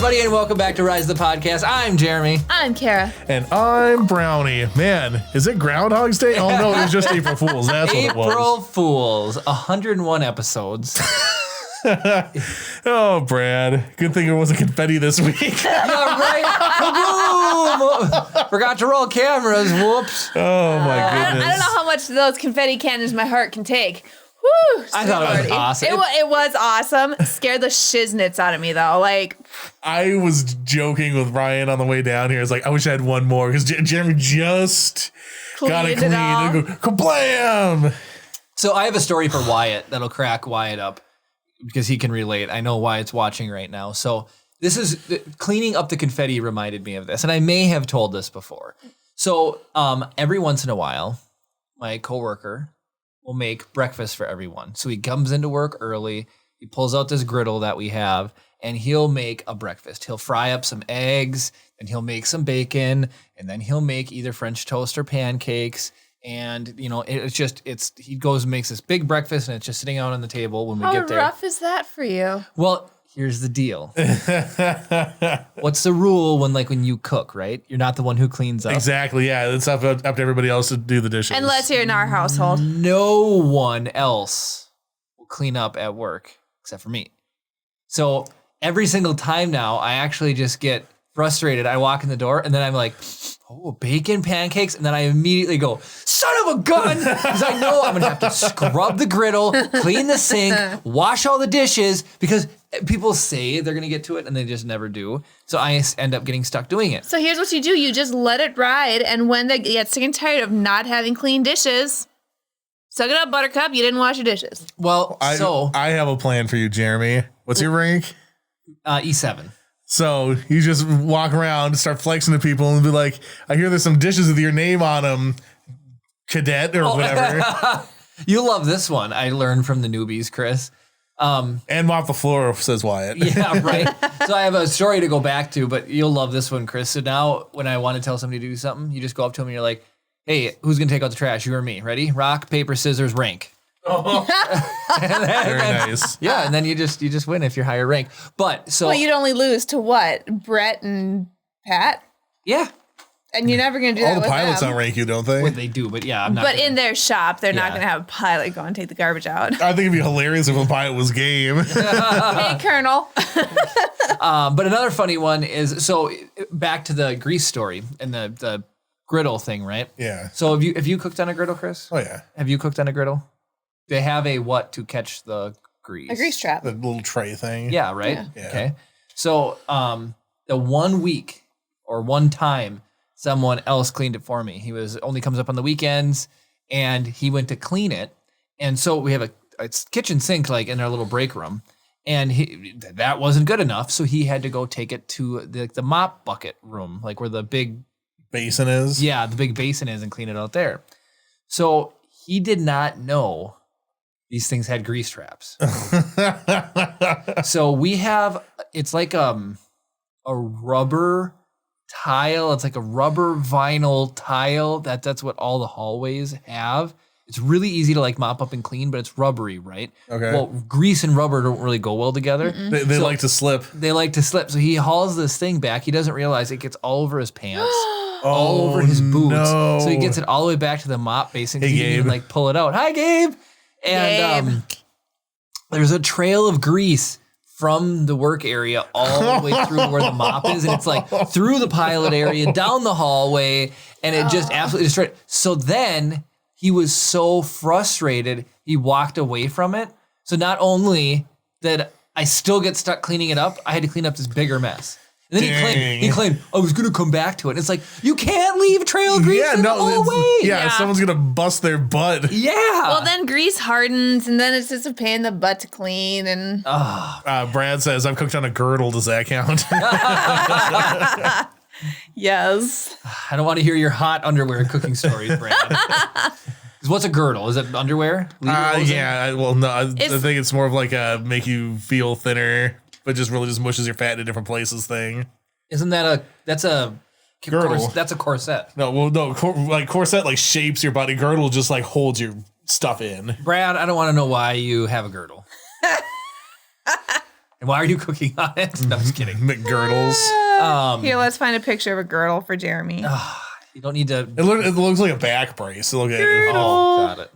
everybody, and welcome back to Rise the Podcast. I'm Jeremy. I'm Kara. And I'm Brownie. Man, is it Groundhog's Day? Oh, no, it was just April Fool's. That's what it was. April Fools, 101 episodes. Oh, Brad. Good thing it wasn't confetti this week. Yeah, right. Kaboom! Forgot to roll cameras. Whoops. Oh, my goodness. I don't know how much those confetti cannons my heart can take. Woo! I thought it was awesome. It was awesome. Scared the shiznits out of me, though. Like, I was joking with Ryan on the way down here. It's like, I wish I had one more because Jeremy just got it clean. And go, kablam! So I have a story for Wyatt that'll crack Wyatt up because he can relate. I know Wyatt's watching right now. So this is cleaning up the confetti reminded me of this, and I may have told this before. So every once in a while, my coworker will make breakfast for everyone. So he comes into work early, he pulls out this griddle that we have, and he'll make a breakfast. He'll fry up some eggs, and he'll make some bacon, and then he'll make either French toast or pancakes. And, you know, he goes and makes this big breakfast, and it's just sitting out on the table when we get there. How rough is that for you? Well, here's the deal. What's the rule when you cook, right? You're not the one who cleans up. Exactly, yeah. It's up to everybody else to do the dishes. Unless you're in our household. No one else will clean up at work except for me. So every single time now, I actually just get frustrated. I walk in the door and then I'm like, oh, bacon, pancakes. And then I immediately go, son of a gun. Because I know I'm going to have to scrub the griddle, clean the sink, wash all the dishes because people say they're going to get to it and they just never do. So I end up getting stuck doing it. So here's what you do. You just let it ride. And when they get sick and tired of not having clean dishes, suck it up, Buttercup. You didn't wash your dishes. Well, I have a plan for you, Jeremy. What's your rank? E7. So you just walk around, start flexing to people, and be like, "I hear there's some dishes with your name on them, cadet or whatever." You love this one. I learned from the newbies, Chris. And mop the floor, says Wyatt. Yeah, right. So I have a story to go back to, but you'll love this one, Chris. So now when I want to tell somebody to do something, you just go up to them and you're like, "Hey, who's gonna take out the trash? You or me? Ready? Rock, paper, scissors, rank." Very nice. Yeah, and then you just win if you're higher rank. But so Well, you'd only lose to what? Brett and Pat? yeah, And you're never going to do All that the with pilots them. outrank you, don't they? well, they do, but yeah, I'm not. But gonna- in their shop, they're not Yeah. going to have a pilot go and take the garbage out. I think it'd be hilarious if a pilot was game. Hey, Colonel. But another funny one is so back to the grease story and the griddle thing, right? Yeah. So have you cooked on a griddle, Chris? Oh yeah. Have you cooked on a griddle? They have a what to catch the grease? A grease trap. The little tray thing. Yeah, right? Yeah. Okay. So the 1 week or one time someone else cleaned it for me. He only comes up on the weekends and he went to clean it. And so we have a kitchen sink like in our little break room. And that wasn't good enough. So he had to go take it to the mop bucket room, like where the big Basin is. the big basin is, and clean it out there. So he did not know these things had grease traps. So it's like a rubber tile. It's like a rubber vinyl tile. That's what all the hallways have. It's really easy to like mop up and clean, but it's rubbery, right? Okay. Well, grease and rubber don't really go well together. They like to slip. They like to slip. So he hauls this thing back. He doesn't realize it gets all over his pants. All over his boots. No. So he gets it all the way back to the mop basin. Hey, He didn't even Gabe. like pull it out. Hi, Gabe. And there's a trail of grease from the work area all the way through where the mop is. And it's like through the pilot area, down the hallway. And it just absolutely destroyed. So then he was so frustrated, he walked away from it. So not only did I still get stuck cleaning it up, I had to clean up this bigger mess. And then he claimed I was going to come back to it. And it's like, you can't leave a trail of grease in the hallway. Yeah, someone's gonna bust their butt. Yeah. Well, then grease hardens, and then it's just a pain in the butt to clean. And Brad says, "I've cooked on a girdle." Does that count? yes. I don't want to hear your hot underwear cooking stories, Brad. 'Cause what's a girdle? Is it underwear? Yeah. Well, no. I It's- think it's more of like a make you feel thinner, but just really just mushes your fat into different places thing. Isn't that's a Girdle. That's a corset. No, well, no. Like corset like shapes your body. Girdle just like holds your stuff in. Brad, I don't want to know why you have a girdle. And why are you cooking on it? No, I'm just kidding. McGirdles. Here, let's find a picture of a girdle for Jeremy. You don't need to. It looks like a back brace. Look at it. Oh, got it.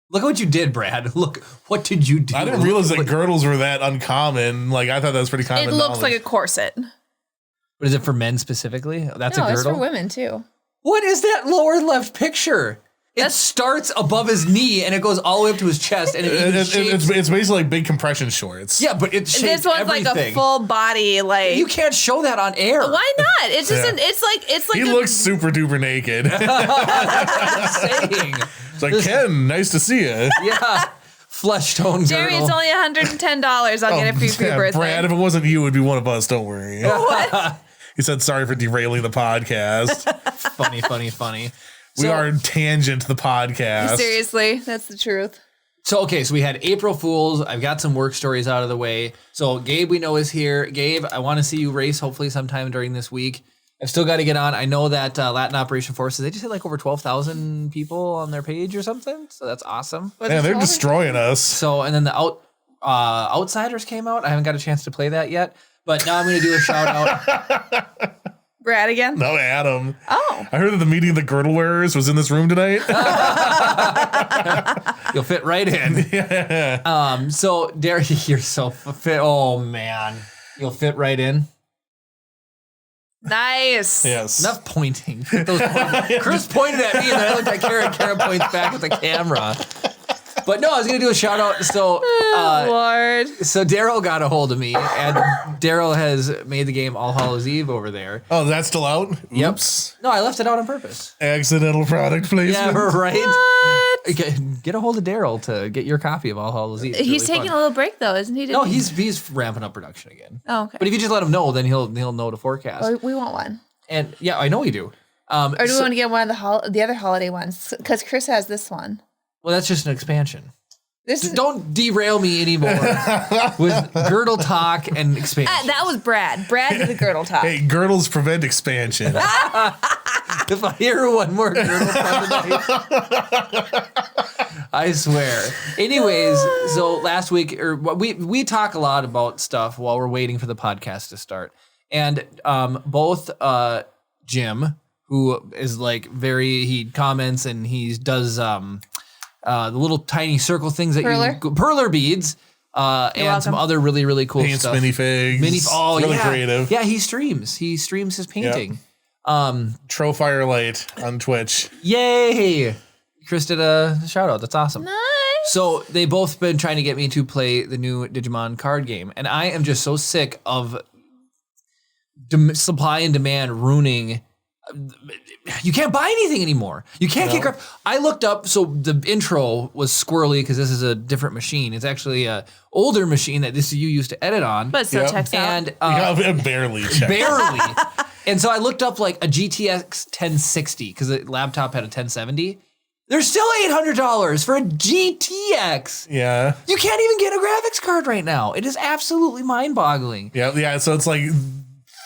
Look at what you did, Brad. Look, what did you do? I didn't realize that girdles were that uncommon. Like, I thought that was pretty common. It looks like a corset. What is it for men specifically? That's No, a it's girdle. for women too. What is that lower left picture? It starts above his knee and it goes all the way up to his chest, and it's basically like big compression shorts. yeah, but it's This one's like a full body, like. You can't show that on air. Why not? It's just it's like He looks super duper naked. Saying. It's like, Ken, nice to see you. Yeah, flesh tone Jeremy, girdle. it's only $110. I'll get it for you for your birthday. Brad, if it wasn't you, it would be one of us. Don't worry. What? He said, sorry for derailing the podcast. funny. We are Tangent the podcast. Seriously, that's the truth. So we had April Fools. I've got some work stories out of the way. So Gabe, we know, is here. Gabe, I want to see you race hopefully sometime during this week. I've still got to get on. I know that Latin Operation Forces, they just hit like over 12,000 people on their page or something. So that's awesome. Man, they're destroying us. So, and then the Outsiders came out. I haven't got a chance to play that yet. But now I'm going to do a shout out. Brad again? No, Adam. Oh. I heard that the meeting of the girdle wearers was in this room tonight. You'll fit right in. Yeah. So, Derek, you're so fit. Oh, man. You'll fit right in. Nice. Yes. Enough pointing. Chris pointed at me, and then I looked at Karen. Karen points back at the camera. But no, I was gonna do a shout out. So, Lord. so Daryl got a hold of me, and Daryl has made the game All Hallows Eve over there. Oh, that's still out? Yep. Oops. No, I left it out on purpose. Accidental product placement. Yeah, right. What? Get a hold of Daryl to get your copy of All Hallows Eve. It's He's really taking fun. a little break though, isn't he? No, he's ramping up production again. Oh, okay. But if you just let him know, then he'll know to forecast. Well, we want one. And yeah, I know we do. Or do we want to get one of the other holiday ones? Because Chris has this one. Well, that's just an expansion. This is, Don't derail me anymore with girdle talk and expansion. that was Brad. Brad did the girdle talk. Hey, girdles prevent expansion. If I hear one more girdle fun tonight, I swear. Anyways, so last week, or we talk a lot about stuff while we're waiting for the podcast to start, and both Jim, who is like he comments and he does the little tiny circle things that perler beads, and some other really, really cool Paints stuff. minifigs. Really creative. Yeah, he streams his painting. Trofire Light on Twitch. Yay! Chris did a shout out. That's awesome. Nice. So they both been trying to get me to play the new Digimon card game, and I am just so sick of supply and demand ruining. You can't buy anything anymore. You can't get crap. I looked up, so the intro was squirrely because this is a different machine. It's actually a older machine that this you used to edit on. But it still checks out. And Barely checked. barely. And so I looked up like a GTX 1060 because the laptop had a 1070. They're still $800 for a GTX. Yeah. You can't even get a graphics card right now. It is absolutely mind-boggling. Yeah. So it's like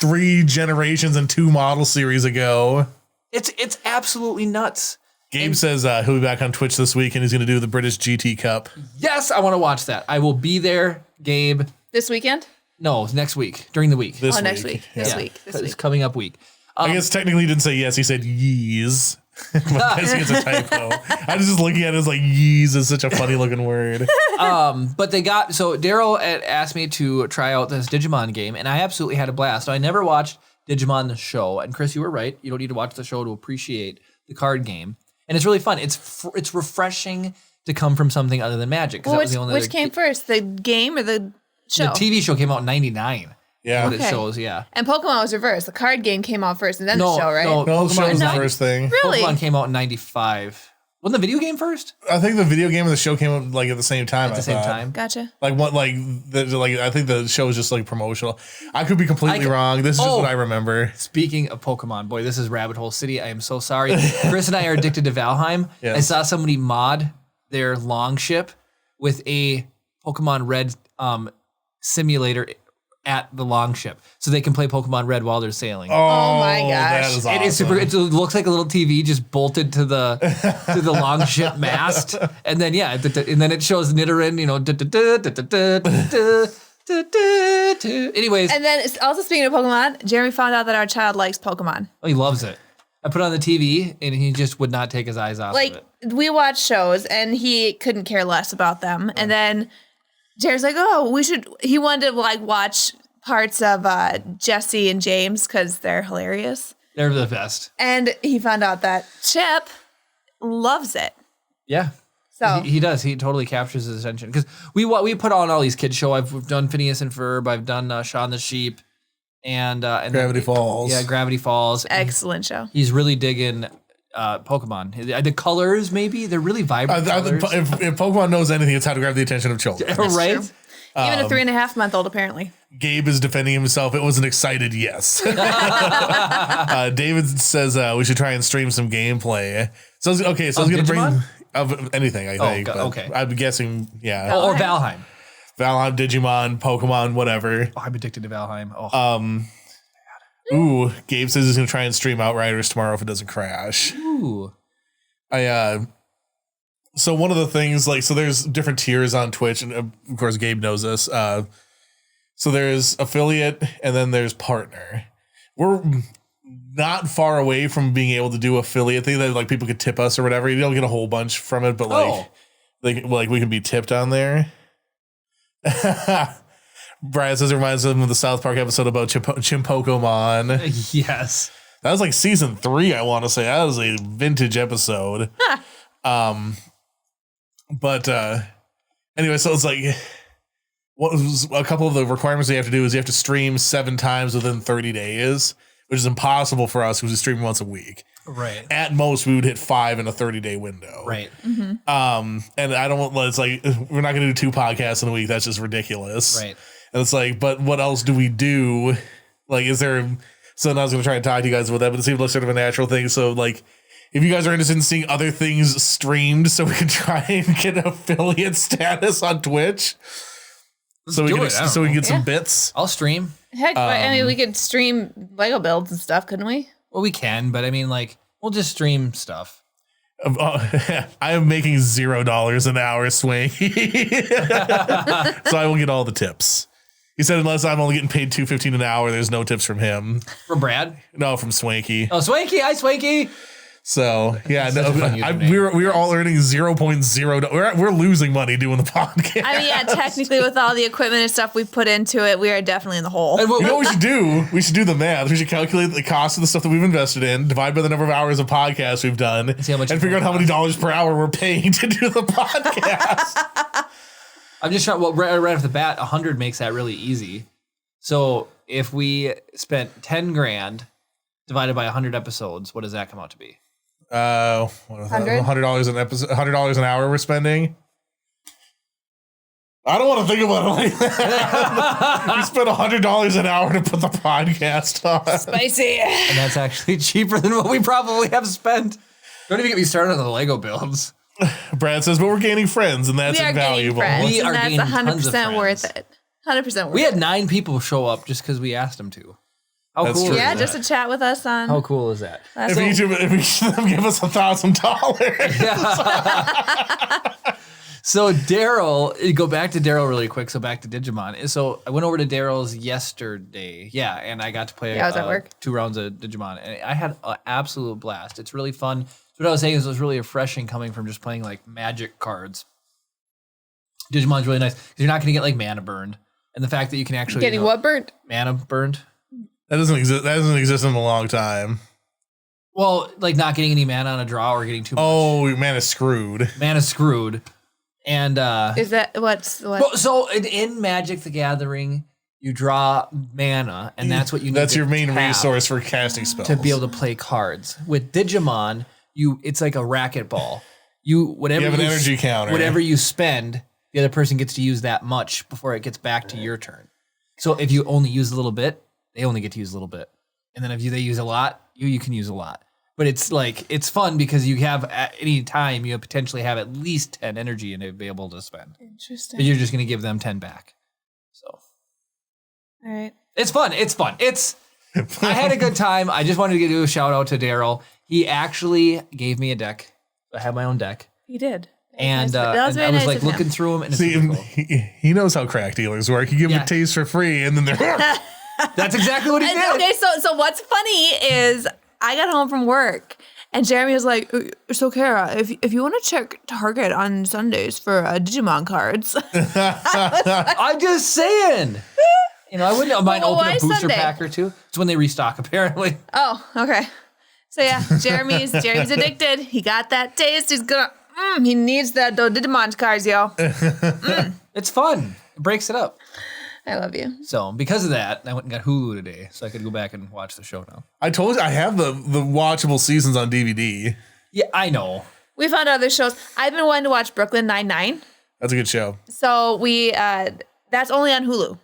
3 generations and 2 model series ago. It's absolutely nuts. Gabe says he'll be back on Twitch this week and he's going to do the British GT Cup. Yes, I want to watch that. I will be there, Gabe. This weekend? No, next week, during the week. Next week. This Yeah, week. it's coming up week. I guess technically he didn't say yes. He said yees. I guess it's a typo. I was just looking at it as like yees is such a funny looking word. But Daryl asked me to try out this Digimon game, and I absolutely had a blast. So I never watched Digimon the show, and Chris, you were right. You don't need to watch the show to appreciate the card game, and it's really fun. It's refreshing to come from something other than Magic. Well, which came first, the game or the show? The TV show came out in '99. Yeah. What it shows, yeah. And Pokemon was reversed. The card game came out first, and then the show, right? No, the show was the Pokemon- first thing. Really? Pokemon came out in '95. Wasn't the video game first? I think the video game and the show came out like at the same time. At the same time. Gotcha. Like what? Like I think the show was just like promotional. I could be completely wrong. This is just what I remember. Speaking of Pokemon, boy, this is Rabbit Hole City. I am so sorry. Chris and I are addicted to Valheim. Yes. I saw somebody mod their Longship with a Pokemon Red simulator at the Longship, so they can play Pokemon Red while they're sailing. Oh my gosh. That is awesome. It is super. It looks like a little TV just bolted to the Longship mast, and then and then it shows Nidoran, Anyways, And then also speaking of Pokemon, Jeremy found out that our child likes Pokemon. he loves it. I put it on the TV and he just would not take his eyes off of Like it. we watch shows and he couldn't care less about them. And then Jerry's like, "Oh, he wanted to like watch parts of Jesse and James because they're hilarious." They're the best. And he found out that Chip loves it. Yeah. So He does. He totally captures his attention because we put on all these kids show. We've done Phineas and Ferb. I've done Shaun the Sheep, and Gravity Falls. Yeah, Gravity Falls. excellent show. He's really digging Pokemon. The colors, maybe they're really vibrant. Colors. If Pokemon knows anything, it's how to grab the attention of children. Right? True. Even a 3.5-month-old, apparently. Gabe is defending himself. It was an excited yes. David says we should try and stream some gameplay. So I was going to bring Digimon? of anything. I think. God, but okay. I'm guessing. Yeah. Or Valheim. Valheim, Digimon, Pokemon, whatever. Oh, I'm addicted to Valheim. Oh, Ooh, Gabe says he's going to try and stream Outriders tomorrow if it doesn't crash. ooh. So one of the things, like, so there's different tiers on Twitch, and of course Gabe knows this. So there's affiliate, and then there's partner. We're not far away from being able to do affiliate thing that like people could tip us or whatever. You don't get a whole bunch from it, but like we can be tipped on there. Brian says it reminds him of the South Park episode about Chimpokemon. Yes. That was like season 3, I want to say. That was a vintage episode. But anyway, so it's like what was a couple of the requirements you have to do is you have to stream 7 times within 30 days, which is impossible for us because we stream once a week. Right. At most, we would hit 5 in a 30-day window. Right. And I don't want, it's like, we're not going to do 2 podcasts in a week. That's just ridiculous. Right. And it's like, but what else do we do? Like, is there, so now I was going to try and talk to you guys about that, but it seems like sort of a natural thing. So like, if you guys are interested in seeing other things streamed so we can try and get affiliate status on Twitch, so we can get some bits. I'll stream. Heck, I mean, we could stream Lego builds and stuff, couldn't we? Well, we can, but I mean, like, we'll just stream stuff. I am making $0 an hour, Swing. So I will get all the tips. He said, unless I'm only getting paid $2.15 an hour, there's no tips from him. From Brad? No, from Swanky. Oh, Swanky. Hi, Swanky. So yeah, That's such a fun username. we were all earning 0.0. We're losing money doing the podcast. I mean, yeah, technically with all the equipment and stuff we put into it, we are definitely in the hole. And You know what we should do? We should do the math. We should calculate the cost of the stuff that we've invested in, divide by the number of hours of podcasts we've done, see how much and figure out how many dollars per hour we're paying to do the podcast. I'm just trying. Well, right off the bat, 100 makes that really easy. So if we spent 10 grand divided by 100 episodes, what does that come out to be? $100 an episode, $100 an hour we're spending. I don't want to think about it like that. We spent $100 an hour to put the podcast on. Spicy. And that's actually cheaper than what we probably have spent. Don't even get me started on the Lego builds. Brad says, but we're gaining friends, and that's We are gaining invaluable. friends, We are and gaining that's tons of 100% worth friends. it. 100% worth We it. had 9 people show up just because we asked them to. How That's cool true. is Yeah, that? just to chat with us on. How cool is that? If each of them give us $1,000. So Daryl, go back to Daryl really quick. So back to Digimon. So I went over to Daryl's yesterday. Yeah, and I got to play I was at work. 2 rounds of Digimon. And I had an absolute blast. It's really fun. So what I was saying is it was really refreshing coming from just playing like magic cards. Digimon's really nice because you're not going to get like mana burned. And the fact that you can actually Getting what burnt? mana burned. That doesn't exist. That doesn't exist in a long time. Well, like not getting any mana on a draw or getting too much. Oh, man, is screwed. Mana screwed. And Is that what? well, so in Magic the Gathering, you draw mana, and that's what you need. That's to your main tap resource for casting spells. to be able to play cards. With Digimon, it's like a racquetball. Whatever You have an energy counter. Whatever you spend, the other person gets to use that much before it gets back to your turn. So if you only use a little bit, they only get to use a little bit. And then if they use a lot, you can use a lot. But it's like, it's fun because you have at any time, you potentially have at least 10 energy and be able to spend. Interesting. But you're just going to give them 10 back. So All right. it's fun. I had a good time. I just wanted to do a shout out to Daryl. He actually gave me a deck. I have my own deck. He did. And, That was and I very was nice like of him. looking through them, and it's See, super cool. he knows how crack dealers work. You give them Yeah. a taste for free, and then they're That's exactly what he And, did. okay, so what's funny is I got home from work and Jeremy was like, "So Kara, if you want to check Target on Sundays for Digimon cards." I'm just saying. You know, I wouldn't mind Well, opening why a booster Sunday? pack or two. It's when they restock, apparently. Oh, okay. So yeah, Jeremy's addicted. He got that taste. He's gonna. He needs that Digimon cards, yo. It's fun. It breaks it up. I love you. So because of that, I went and got Hulu today, so I could go back and watch the show now. I told you I have the watchable seasons on DVD. Yeah, I know. We found other shows. I've been wanting to watch Brooklyn Nine-Nine. That's a good show. So we that's only on Hulu.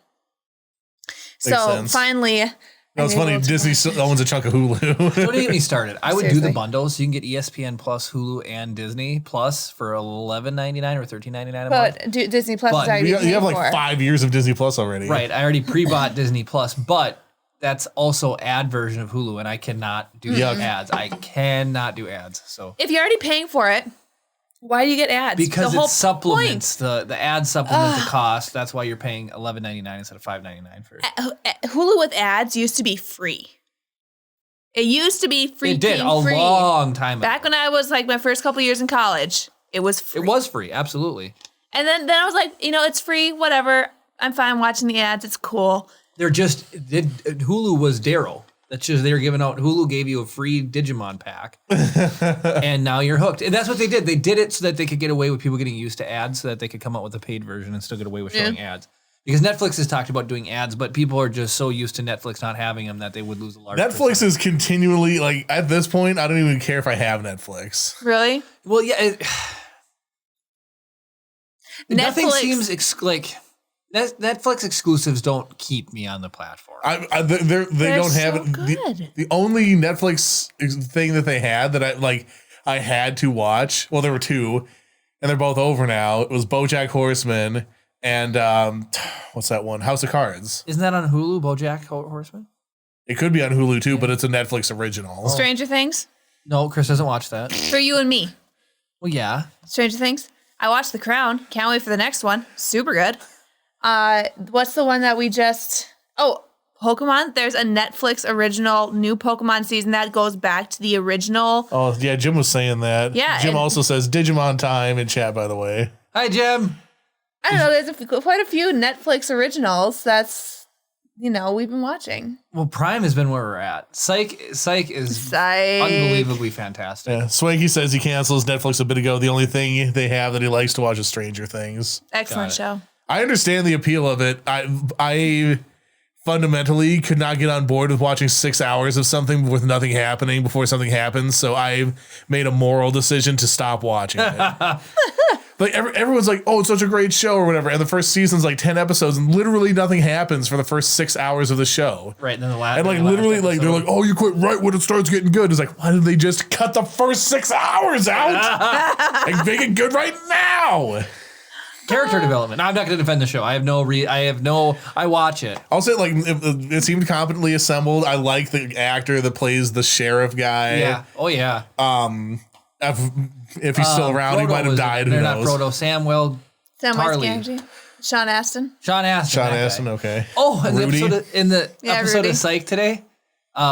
So sense. finally, No, it's I'm funny. able to Disney watch- still owns a chunk of Hulu. Don't even get me started. I would do the Seriously. bundle so you can get ESPN Plus, Hulu, and Disney Plus for $11.99 or $13.99 a month. But Disney Plus But is already you have paid like for. 5 years of Disney Plus already. Right. I already pre-bought Disney Plus, but that's also ad version of Hulu, and I cannot do Yuck. ads. I cannot do ads. So If you're already paying for it, why do you get ads? because the whole it supplements the ad supplement the cost. That's why you're paying $11.99 instead of $5.99 for. Hulu with ads used to be free. It used to be free. It did a free. long time ago. Back when I was like my first couple years in college, it was free. It was free, absolutely. And then I was like, it's free, whatever. I'm fine watching the ads. It's cool. Hulu was Darrow. That's just they were giving out. Hulu gave you a free Digimon pack, and now you're hooked. And that's what they did. They did it so that they could get away with people getting used to ads, so that they could come out with a paid version and still get away with showing ads. Because Netflix has talked about doing ads, but people are just so used to Netflix not having them that they would lose a large. Netflix percentage. is continually like at this point. I don't even care if I have Netflix. Really? Well, yeah. Nothing Netflix- seems like Netflix exclusives don't keep me on the platform. They They're don't have so it. good. The only Netflix thing that they had that I had to watch. Well, there were two, and they're both over now. It was BoJack Horseman and what's that one? House of Cards. Isn't that on Hulu, BoJack Horseman? It could be on Hulu too, but it's a Netflix original. Stranger Things No, Chris doesn't watch that. for you and me. Well, yeah. Stranger Things. I watched The Crown. Can't wait for the next one. Super good. What's the one that we just? Oh, Pokemon. There's a Netflix original new Pokemon season that goes back to the original. Oh yeah, Jim was saying that. Yeah, Jim and- also says Digimon time in chat. By the way, Hi, Jim. I don't know. There's quite a few Netflix originals. That's we've been watching. Well, Prime has been where we're at. Psych is Psych. unbelievably fantastic. yeah. Swanky says he cancels Netflix a bit ago. The only thing they have that he likes to watch is Stranger Things. Excellent Got it. show. I understand the appeal of it. I fundamentally could not get on board with watching 6 hours of something with nothing happening before something happens. So I made a moral decision to stop watching it. Like everyone's like, "Oh, it's such a great show" or whatever, and the first season's like 10 episodes, and literally nothing happens for the first 6 hours of the show. Right, and then the last And like literally, like they're like, "Oh, you quit right when it starts getting good." It's like, why did they just cut the first 6 hours out and make it good right now? character development. I'm not going to defend the show. I watch it. I'll say like it seemed competently assembled. I like the actor that plays the sheriff guy. Yeah. Oh yeah. If he's still around, he Frodo might have was- died. Who They're not knows? Frodo. Samuel. Sam Tarly. Weinstein. Sean Astin. Sean Astin. Sean that guy. Astin, okay. Oh, and Rudy? in the Yeah, episode Rudy. of Psych today,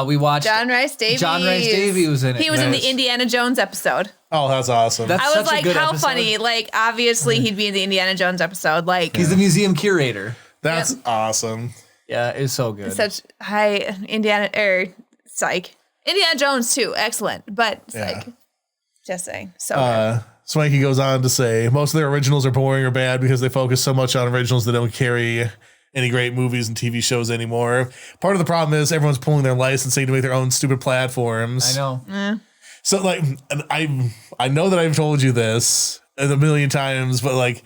we watched John Rice Davies. John Rice Davies was in it. He was in Nice. the Indiana Jones episode. Oh, that's awesome. That's I was such a like, good how episode. funny. Like, obviously, he'd be in the Indiana Jones episode. Like, He's the museum curator. That's awesome. Yeah, it's so good. such high Psych. Indiana Jones, too. Excellent. But Yeah. Psych. Just saying. So good. Swanky goes on to say most of their originals are boring or bad because they focus so much on originals that don't carry any great movies and TV shows anymore. Part of the problem is everyone's pulling their licensing to make their own stupid platforms. I know. So like, and I know that I've told you this a million times, but like,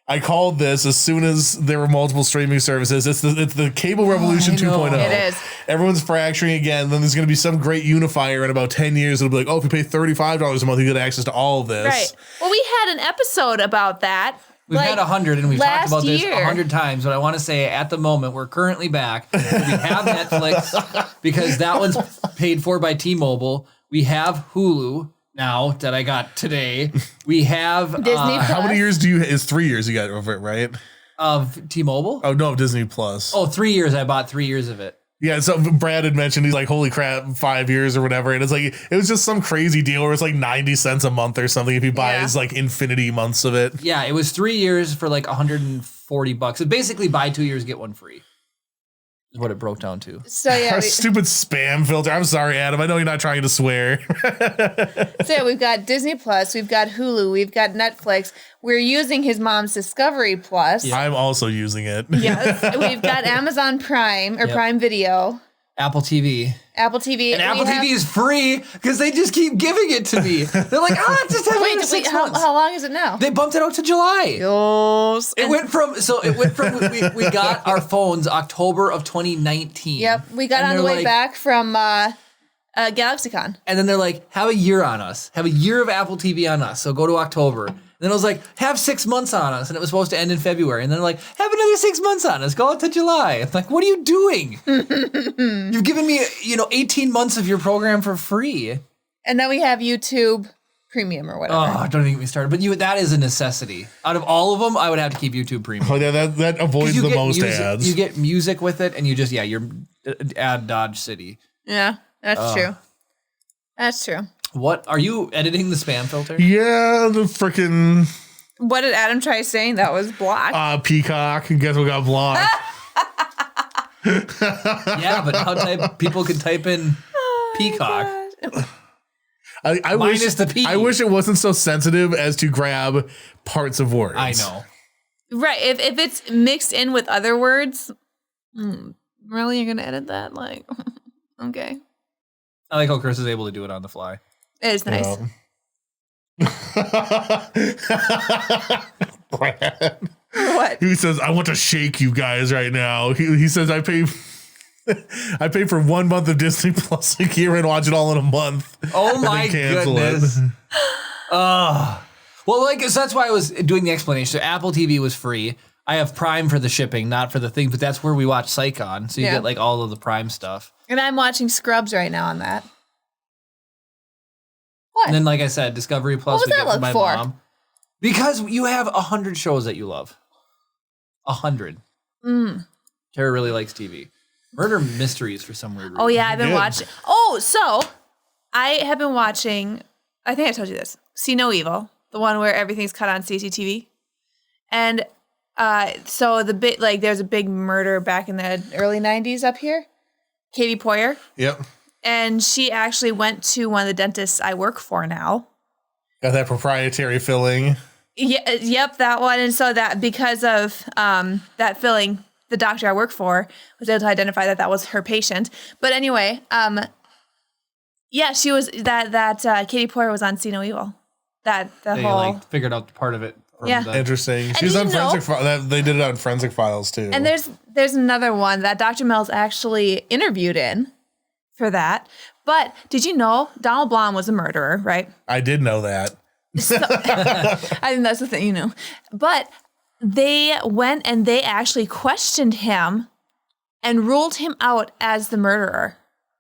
I called this as soon as there were multiple streaming services. It's the cable revolution I know. 2.0. It is. Everyone's fracturing again. Then there's going to be some great unifier in about 10 years. It'll be like, oh, if you pay $35 a month, you get access to all of this. right. Well, we had an episode about that. We've had 100 and we've talked last about this year. 100 times, but I want to say at the moment we're currently back. We have Netflix because that one's paid for by T-Mobile. We have Hulu. now that I got today. We have Disney Plus. How many years do you? Is 3 years you got of it, right? of T-Mobile. Oh no, Disney Plus. Oh, 3 years. I bought 3 years of it. Yeah, so Brad had mentioned he's like, holy crap, 5 years or whatever. And it's like, it was just some crazy deal where it's like 90 cents a month or something if he buys like infinity months of it. Yeah, it was 3 years for like $140. It basically buy 2 years, get one free. Is what it broke down to. So yeah, Our stupid spam filter. I'm sorry, Adam. I know you're not trying to swear. we've got Disney Plus, we've got Hulu, we've got Netflix. We're using his mom's Discovery Plus. I'm also using it. Yes, we've got Amazon Prime or Yep. Prime Video, Apple TV. Apple TV, And Apple TV is free because they just keep giving it to me. They're like, just have it for 6 months. how long is it now? They bumped it out to July. Yes. It went from we got our phones October of 2019. Yep, we got And on the they're way like- back from GalaxyCon. And then they're like, have a year on us. Have a year of Apple TV on us. So go to October. And then I was like, have 6 months on us. And it was supposed to end in February. And then they're like, have another 6 months on us. Go out to July. It's like, what are you doing? You've given me, 18 months of your program for free. And then we have YouTube Premium or whatever. Oh, don't even get me started. But that is a necessity. Out of all of them, I would have to keep YouTube Premium. Oh, yeah, that avoids You the get most music, ads. You get music with it, and you just, you're ad Dodge City. Yeah, that's true. That's true. What? Are you editing the spam filter? Yeah, the freaking What did Adam try saying? That was blocked. Peacock. Guess what got blocked? Yeah, but now people can type in Peacock. I wish Minus the P. I wish it wasn't so sensitive as to grab parts of words. I know. Right. If it's mixed in with other words, really, you're gonna edit that? Like, okay, I like how Chris is able to do it on the fly. it is nice. Brad. What? He says, I want to shake you guys right now. He says, I pay for 1 month of Disney Plus a year and watch it all in a month. Oh my cancel goodness. Well, so that's why I was doing the explanation. So Apple TV was free. I have Prime for the shipping, not for the thing, but that's where we watch Psych on. So you Yeah. get like all of the Prime stuff. And I'm watching Scrubs right now on that. What? And then, like I said, Discovery Plus What was we that get for look my for? mom. Because you have 100 shows that you love. 100. Tara really likes TV. Murder Mysteries for some weird reason. Oh yeah, I've been Good. watching. Oh, so I have been watching. I think I told you this. See No Evil, the one where everything's cut on CCTV, and so there's a big murder back in the early '90s up here. Katie Poyer, Yep. and she actually went to one of the dentists I work for now. Got that proprietary filling. Yeah, yep, that one. And so that because of that filling, the doctor I work for was able to identify that was her patient. But anyway, yeah, she was that Katie Poyer was on See No Evil. They figured out part of it. From Yeah. the- Interesting. And She's on you know- Forensic They did it on Forensic Files too. and there's another one that Dr. Mel's actually interviewed in for that. But did you know Donald Blum was a murderer, right? I did know that. I think that's the thing, But they went and they actually questioned him and ruled him out as the murderer.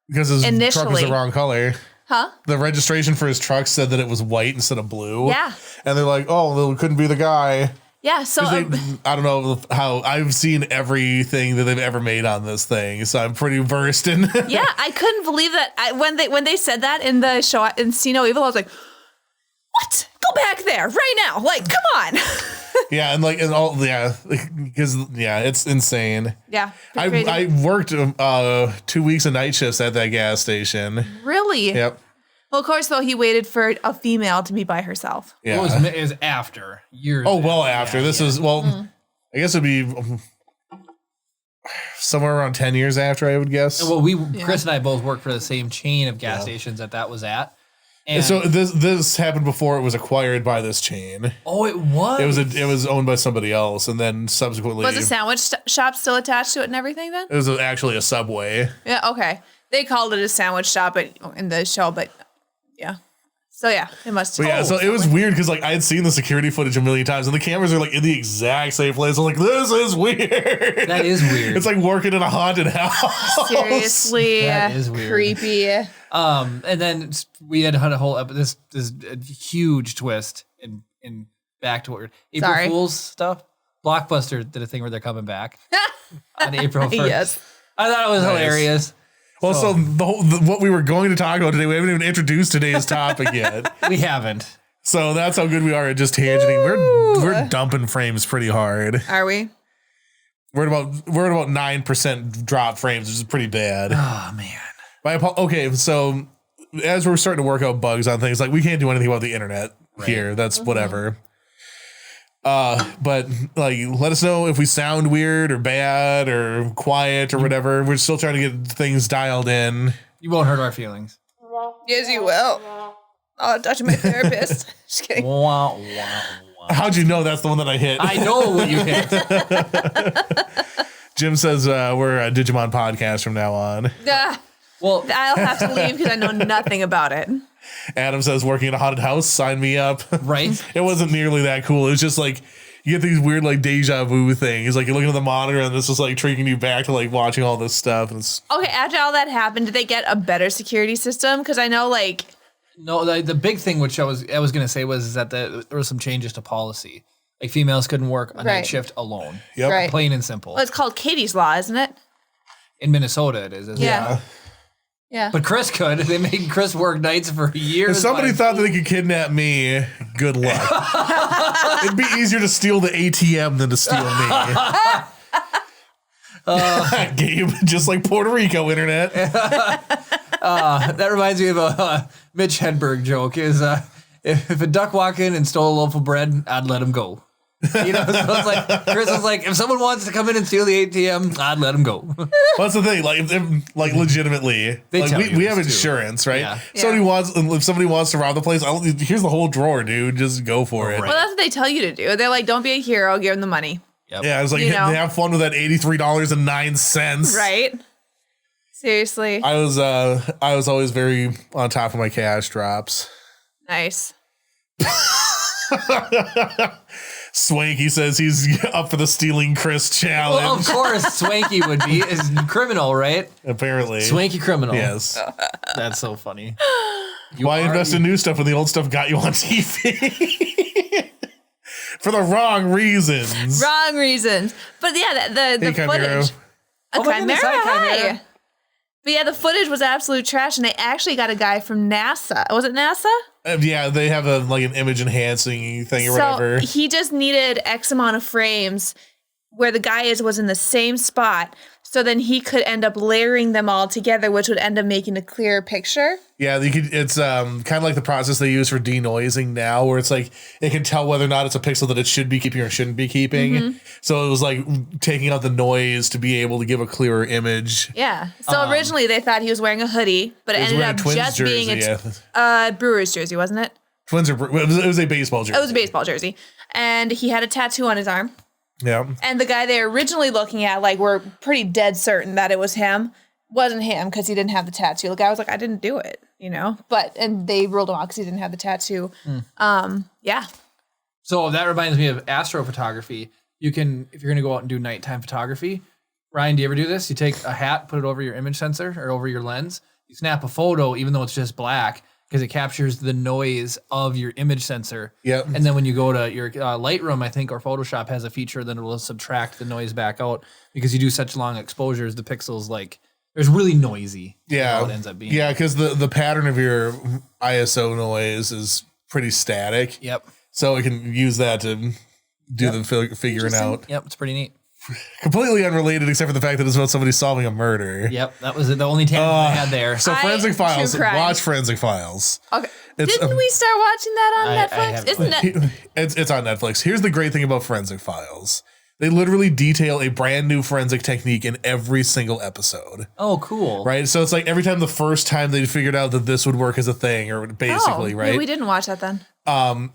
Because his truck was Initially. the wrong color. Huh? The registration for his truck said that it was white instead of blue. Yeah. And they're like, oh, well, it couldn't be the guy. Yeah, so 'Cause I don't know how I've seen everything that they've ever made on this thing, so I'm pretty versed in. yeah, I couldn't believe that when they said that in the show in See No Evil, I was like, "What? Go back there right now! Like, come on!" Yeah, because it's insane. Yeah, pretty crazy. I worked 2 weeks of night shifts at that gas station. Really? Yep. Well, of course, though, he waited for a female to be by herself. Yeah. It was after years. Oh, well, after this is I guess it'd be somewhere around 10 years after, I would guess. Well, Chris and I both worked for the same chain of gas stations that was at. And So this happened before it was acquired by this chain. oh, it was. It was owned by somebody else, and then subsequently Was the sandwich shop still attached to it and everything then? it was actually a Subway. Yeah, okay. They called it a sandwich shop in the show, but yeah. So yeah, it must. But yeah, so it was weird because like I had seen the security footage a million times, and the cameras are like in the exact same place. I'm like, this is weird. That is weird. It's like working in a haunted house. Seriously, That is weird. creepy. And then we had a whole this huge twist in back to what we're April Sorry. Fool's stuff. Blockbuster did a thing where they're coming back on April 1st. Yes. I thought it was Nice. hilarious. Well, so what we were going to talk about today, we haven't even introduced today's topic yet. We haven't. So that's how good we are at just tangenting. We're dumping frames pretty hard. Are we? We're at about 9% drop frames, which is pretty bad. Oh man. Okay, so as we're starting to work out bugs on things, like we can't do anything about the internet here. That's whatever. But like, let us know if we sound weird or bad or quiet or whatever. We're still trying to get things dialed in. You won't hurt our feelings. Yes, you will. Oh, touching my therapist. Just kidding. Wah, wah, wah. How'd you know that's the one that I hit? I know what you hit. Jim says we're a Digimon podcast from now on. Well, I'll have to leave because I know nothing about it. Adam says working in a haunted house, sign me up. right. It wasn't nearly that cool. It was just like you get these weird like deja vu things. Like you're looking at the monitor and this is like taking you back to like watching all this stuff. And it's Okay, after all that happened, did they get a better security system? Because I know, like, No, the big thing which I was gonna say was that there were some changes to policy. Like females couldn't work a night Right. shift alone. yep. Right. Plain and simple. well, it's called Katie's Law, isn't it? In Minnesota, it is. Isn't it? Yeah. Yeah. But Chris could. They made Chris work nights for years. If somebody like- thought that they could kidnap me, good luck. It'd be easier to steal the ATM than to steal me. Gabe, just like Puerto Rico internet. that reminds me of a Mitch Hedberg joke. Is if a duck walked in and stole a loaf of bread, I'd let him go. You know, so it's like Chris was like, if someone wants to come in and steal the ATM, I'd let him go. Well, that's the thing. Like, like legitimately, They like tell we you have this, too. insurance, right? Yeah. If somebody wants to rob the place, here's the whole drawer, dude. Just go for it. Right. Well, that's what they tell you to do. They're like, don't be a hero, give them the money. Yep. Yeah, I was like, You know. have fun with that $83.09. Right? Seriously. I was always very on top of my cash drops. Nice. Swanky says he's up for the stealing Chris challenge. Well, of course, Swanky would be is criminal, right? Apparently, Swanky criminal. yes. That's so funny. Why invest in new stuff when the old stuff got you on TV? For the wrong reasons. Wrong reasons. But yeah, the Hey, Chimera. footage. Oh my goodness, hi, Chimera. Hi. But yeah, the footage was absolute trash, and they actually got a guy from NASA. Was it NASA? Yeah, they have an image enhancing thing or whatever. So he just needed X amount of frames where the guy was in the same spot. So then he could end up layering them all together, which would end up making a clearer picture. Yeah, it's kind of like the process they use for denoising now, where it's like it can tell whether or not it's a pixel that it should be keeping or shouldn't be keeping. Mm-hmm. So it was like taking out the noise to be able to give a clearer image. Yeah. So originally they thought he was wearing a hoodie, but it He was ended wearing up a Twins just jersey. being Yeah. a Brewers jersey, wasn't it? Twins are it was a baseball jersey. It was a baseball jersey. And he had a tattoo on his arm. Yeah. And the guy they were originally looking at, like, we're pretty dead certain that it was him. Wasn't him because he didn't have the tattoo. The guy was like, I didn't do it, you know? And they ruled him out because he didn't have the tattoo. Yeah. So that reminds me of astrophotography. You can, if you're going to go out and do nighttime photography, Ryan, do you ever do this? You take a hat, put it over your image sensor or over your lens. You snap a photo, even though it's just black, because it captures the noise of your image sensor. Yep. And then when you go to your Lightroom, I think, or Photoshop has a feature that will subtract the noise back out because you do such long exposures. The pixels there's really noisy. Yeah. How it ends up being. Yeah, because the pattern of your ISO noise is pretty static. Yep. So it can use that to do the figuring out. Yep. It's pretty neat. Completely unrelated, except for the fact that it's about somebody solving a murder. Yep. That was the only tangent I had there. So Forensic True Files, crime. watch Forensic Files. Okay. It's, Didn't we start watching that on I Netflix? haven't. Isn't it? It's on Netflix. Here's the great thing about Forensic Files. They literally detail a brand new forensic technique in every single episode. Oh, cool. Right? So it's like every time the first time they figured out that this would work as a thing, or basically, Oh, right? yeah, we didn't watch that then.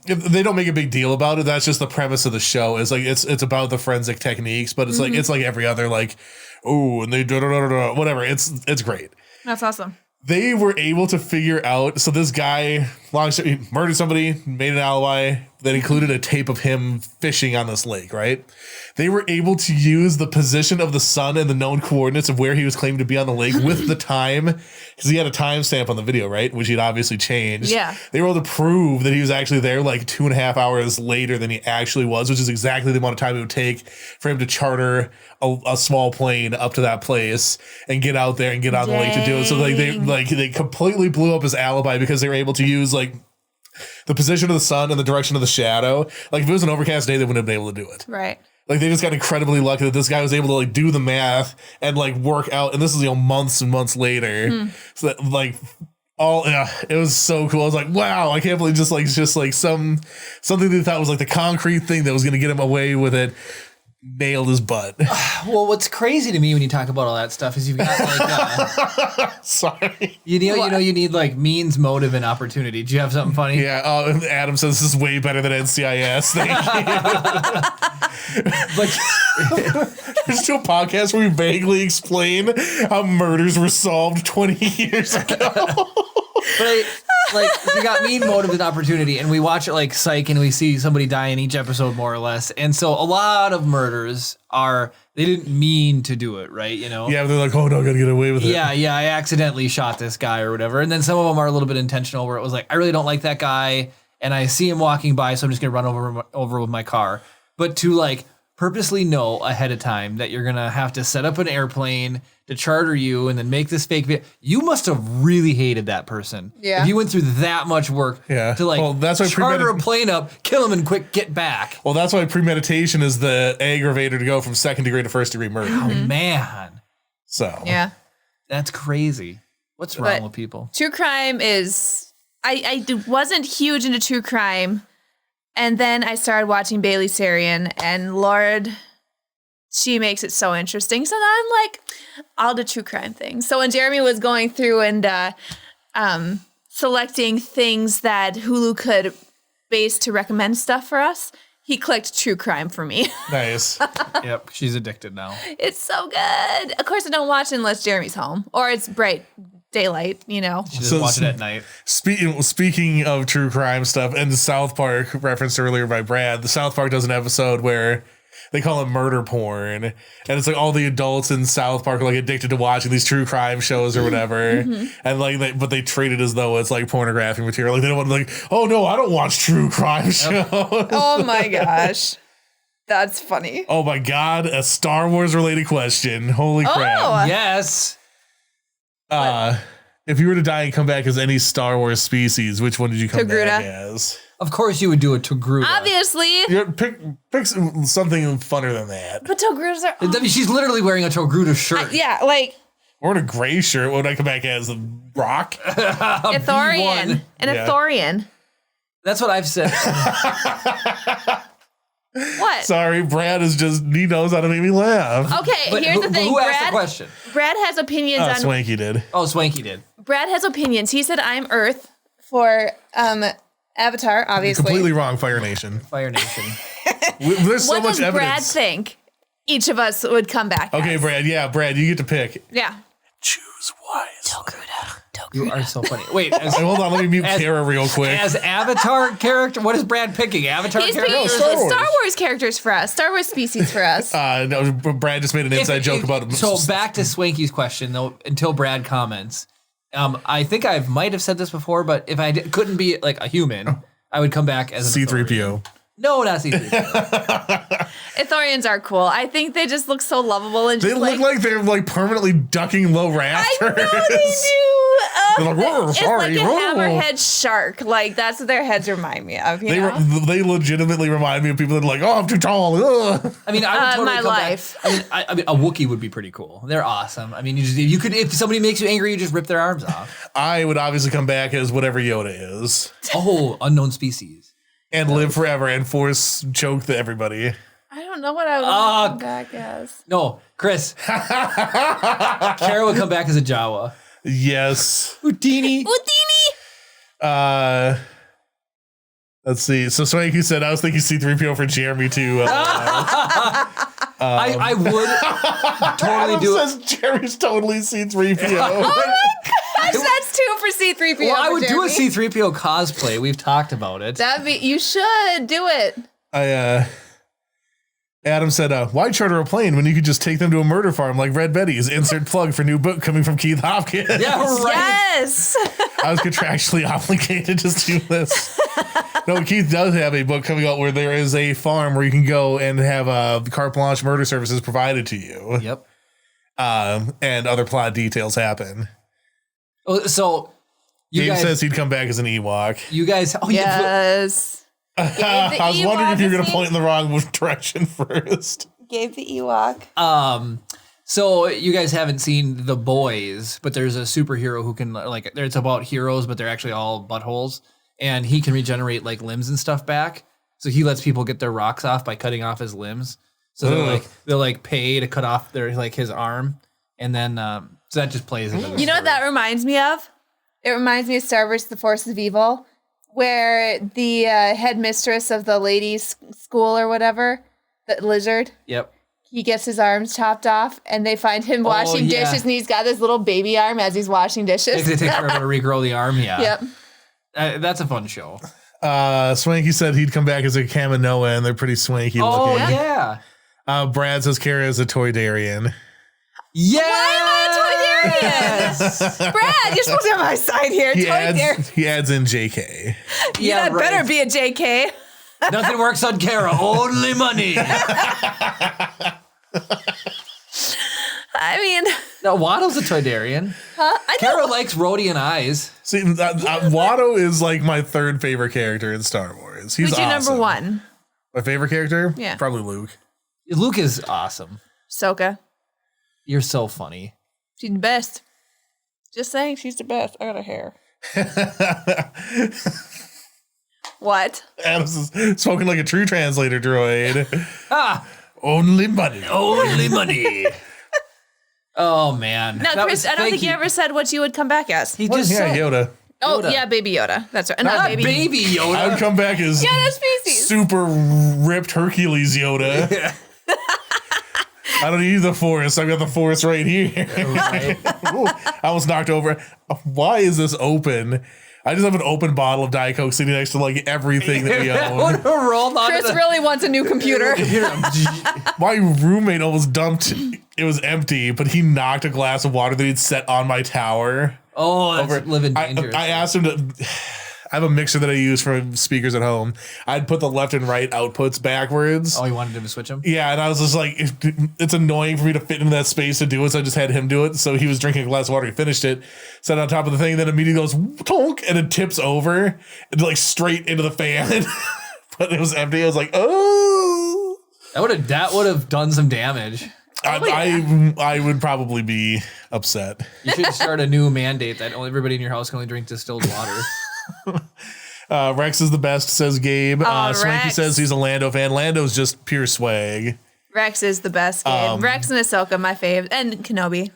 They don't make a big deal about it. That's just the premise of the show. Is like it's about the forensic techniques, but it's like every other and they whatever. It's great. That's awesome. they were able to figure out. So this guy, he murdered somebody, made an alibi that included a tape of him fishing on this lake, right? They were able to use the position of the sun and the known coordinates of where he was claimed to be on the lake with the time, because he had a timestamp on the video, right? Which he'd obviously changed. Yeah. They were able to prove that he was actually there like 2.5 hours later than he actually was, which is exactly the amount of time it would take for him to charter a small plane up to that place and get out there and get on the lake to do it. So they completely blew up his alibi because they were able to use like the position of the sun and the direction of the shadow. Like if it was an overcast day, they wouldn't have been able to do it. Right. Like they just got incredibly lucky that this guy was able to like do the math and like work out. And this is, months and months later. So that like it was so cool. I was like, wow, I can't believe something they thought was like the concrete thing that was going to get him away with it. Nailed his butt. Well, what's crazy to me when you talk about all that stuff is you've got like Sorry. you need like means, motive, and opportunity. Do you have something funny? Yeah. Adam says this is way better than NCIS. Thank you. But Let's do a podcast where we vaguely explain how murders were solved 20 years ago. You got mean, motive, and opportunity, and we watch it like Psych, and we see somebody die in each episode more or less. And so a lot of murders they didn't mean to do it, right? Yeah, they're like, oh no, I gotta get away with it. Yeah, I accidentally shot this guy or whatever. And then some of them are a little bit intentional, where it was like, I really don't like that guy, and I see him walking by, so I'm just gonna run over with my car. But to like purposely know ahead of time that you're gonna have to set up an airplane to charter you and then make this fake video, you must have really hated that person. Yeah. If you went through that much work to like that's why charter a plane up, kill him, and quick get back. Well, that's why premeditation is the aggravator to go from second degree to first degree murder. Oh man, So Yeah. that's crazy. What's wrong But with people? True crime is, wasn't huge into true crime. And then I started watching Bailey Sarian, and Lord, she makes it so interesting. So now I'm like, I'll do true crime things. So when Jeremy was going through and selecting things that Hulu could base to recommend stuff for us, he clicked true crime for me. nice. Yep, she's addicted now. It's so good. Of course, I don't watch it unless Jeremy's home or it's bright daylight, She doesn't watch it at night. Speaking of true crime stuff and the South Park referenced earlier by Brad, the South Park does an episode where they call it murder porn, and it's like all the adults in South Park are like addicted to watching these true crime shows or whatever, and like but they treat it as though it's like pornographic material. Like they don't want to like, oh no, I don't watch true crime shows. Oh my gosh. That's funny. Oh my god, a Star Wars related question. Holy crap. Yes. If you were to die and come back as any Star Wars species, which one did you come back as? Of course you would do a Togruta. Obviously. Pick something funner than that. But Togrutas are... I mean, she's literally wearing a Togruta shirt. yeah, like... Or in a gray shirt. What would I come back as? A rock? Ithorian. An Ithorian. That's what I've said. What? Sorry, Brad is just, he knows how to make me laugh. Okay, But here's the thing. Who asked the question? Brad has opinions on... Swanky did. Oh, Swanky did. Brad has opinions. He said, I'm Earth for Avatar, obviously. Completely wrong, Fire Nation. Fire Nation. There's so What much does Brad evidence. think each of us would come back Okay, as? Brad. Yeah, Brad, you get to pick. Yeah. Choose wise. Togruta. You are so funny. Wait, Hey, hold on, let me mute Kara real quick. as Avatar character, what is Brad picking? Avatar He's character? picking Star Wars. Star Wars characters for us. Star Wars species for us. No, Brad just made an inside joke about him. So back to Swanky's question, though, until Brad comments. I think I might have said this before, but if I couldn't be like a human, I would come back as an Ithorian. C-3PO. No, not C-3PO. Ithorians are cool. I think they just look so lovable and They just look like they're like permanently ducking low rafters. I know they do. They're like, "Whoa, It's sorry, like a whoa." hammerhead shark. Like that's what their heads remind me of. You know? They legitimately remind me of people that are like, oh, I'm too tall. Ugh. I mean, I would totally my come life. back. I mean, a Wookiee would be pretty cool. They're awesome. I mean, you could if somebody makes you angry, you just rip their arms off. I would obviously come back as whatever Yoda is Oh, unknown species. and live forever and force choke everybody. I don't know what I would come back as. No, Chris. Kara would come back as a Jawa. Yes. Houdini. Houdini. Let's see. So Swanky said, I was thinking C-3PO for Jeremy too. I would totally Adam do it. says Jeremy's totally C-3PO. I said for C-3PO. Well, I for would do a Jeremy. C-3PO cosplay. We've talked about it. You should do it. Adam said, why charter a plane when you could just take them to a murder farm like Red Betty's? Insert plug for new book coming from Keith Hopkins. Yeah, right. Yes. I was contractually obligated to do this. No, Keith does have a book coming out where there is a farm where you can go and have carte blanche murder services provided to you. Yep. And other plot details happen. Oh, so you Dave guys says he'd come back as an Ewok. You guys. Oh, Yes. I was wondering if you were going to Ewok point in the wrong direction first. Gave the Ewok. So you guys haven't seen The Boys, but there's a superhero who can like. It's about heroes, but they're actually all buttholes, and he can regenerate like limbs and stuff back. So he lets people get their rocks off by cutting off his limbs. So they'll pay to cut off their his arm, and then so that just plays into the You know what that reminds me of? It reminds me of Star Wars: The Force of Evil, where the headmistress of the ladies' school or whatever, the lizard, Yep. he gets his arms chopped off, and they find him washing yeah. dishes, and he's got his little baby arm as he's washing dishes. It takes forever to regrow the arm. Yeah. Yep. That's a fun show. Swanky said he'd come back as a Kaminoa, and they're pretty swanky Oh looking. yeah. Brad says Kara is a Toydarian. Yeah. Why am I a Toydarian? Brad, you're supposed to have my side here. He adds in JK. Yeah, That better be a JK. Nothing works on Kara, only money. I mean, No, Waddle's a Toydarian. huh? I know. Kara likes Rodian eyes. See, Watto is like my third favorite character in Star Wars. He's Who's your awesome. number one? My favorite character? Yeah. Probably Luke. Luke is awesome. Soka. You're so funny. She's the best. Just saying, she's the best. I got her hair. What? Adam's spoken like a true translator droid. Ah, Only money. only money. Oh man. No, That Chris, was- I don't thank think you ever said what you would come back as. He What? just Yeah, said Yoda. Oh, Yoda. yeah, Baby Yoda. That's right. Not Not baby, baby. Yoda. I would come back as Yeah, that's species. super ripped Hercules Yoda. Yeah. I don't need the forest. I've got the forest right here. Right. Ooh, I almost knocked over. Why is this open? I just have an open bottle of Diet Coke sitting next to like everything that we own. Rolled onto Chris the really wants a new computer. My roommate almost dumped. It was empty, but he knocked a glass of water that he'd set on my tower. Oh, that's living dangerous. I asked him to. I have a mixer that I use for speakers at home. I'd put the left and right outputs backwards. Oh, you wanted him to switch him? Yeah, and I was just like, it's annoying for me to fit into that space to do it, so I just had him do it. So he was drinking a glass of water, he finished it, set it on top of the thing, then immediately goes tonk, and it tips over, and like straight into the fan. But it was empty. I was like, oh. That would have done some damage. I would probably be upset. You should start a new mandate that everybody in your house can only drink distilled water. Rex is the best, says Gabe. Swanky Rex. says he's a Lando fan. Lando's just pure swag. Rex is the best game. Rex and Ahsoka, my favorite. And Kenobi.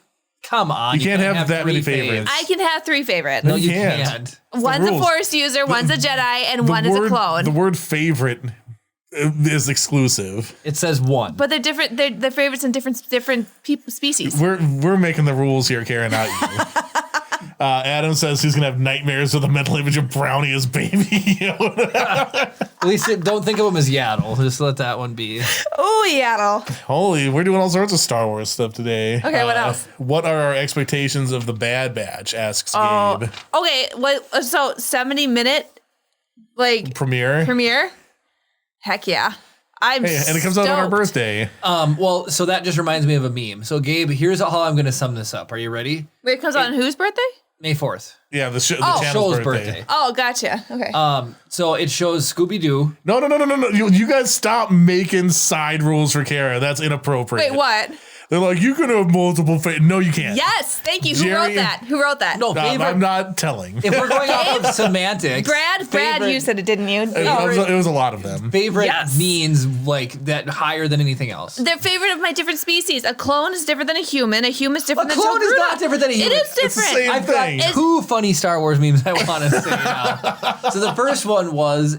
Come on. You can't have that many three favorites. I can have three favorites. No, you can't. can't. One's a rules. Force user, one's a Jedi, and one is a clone. The word favorite is exclusive. It says one. But they're different. They're favorites in different species. We're making the rules here, Karen, not you. Adam says he's gonna have nightmares with a mental image of Brownie as baby Yoda. At least don't think of him as Yaddle. Just let that one be. Oh, Yaddle. Holy, we're doing all sorts of Star Wars stuff today. Okay, what else? What are our expectations of the Bad Batch? Asks Oh, Gabe. okay. What? So 70-minute Premiere. Heck yeah! I'm Hey, and it comes out on our stoked. birthday. Well, so that just reminds me of a meme. So, Gabe, here's how I'm going to sum this up. Are you ready? Wait, it comes out on whose birthday? May 4th. Yeah, the Oh, channel's Show's birthday. birthday. Oh, gotcha. Okay. So it shows Scooby-Doo. No. You guys stop making side rules for Kara. That's inappropriate. Wait, what? They're like, you can have multiple No, you can't. Yes, thank you. Who Jerry- wrote that? Who wrote that? No, No, favorite. I'm not telling. If we're going off of semantics, Brad, favorite- you said it, didn't you? It was a lot of them. favorite Yes. means like that higher than anything else. They're favorite of my different species. A clone is different than a human. A human is different A than clone is Togruta. not different than a human. It is It's the different. same I've got thing. two funny Star Wars memes I want to say now. So the first one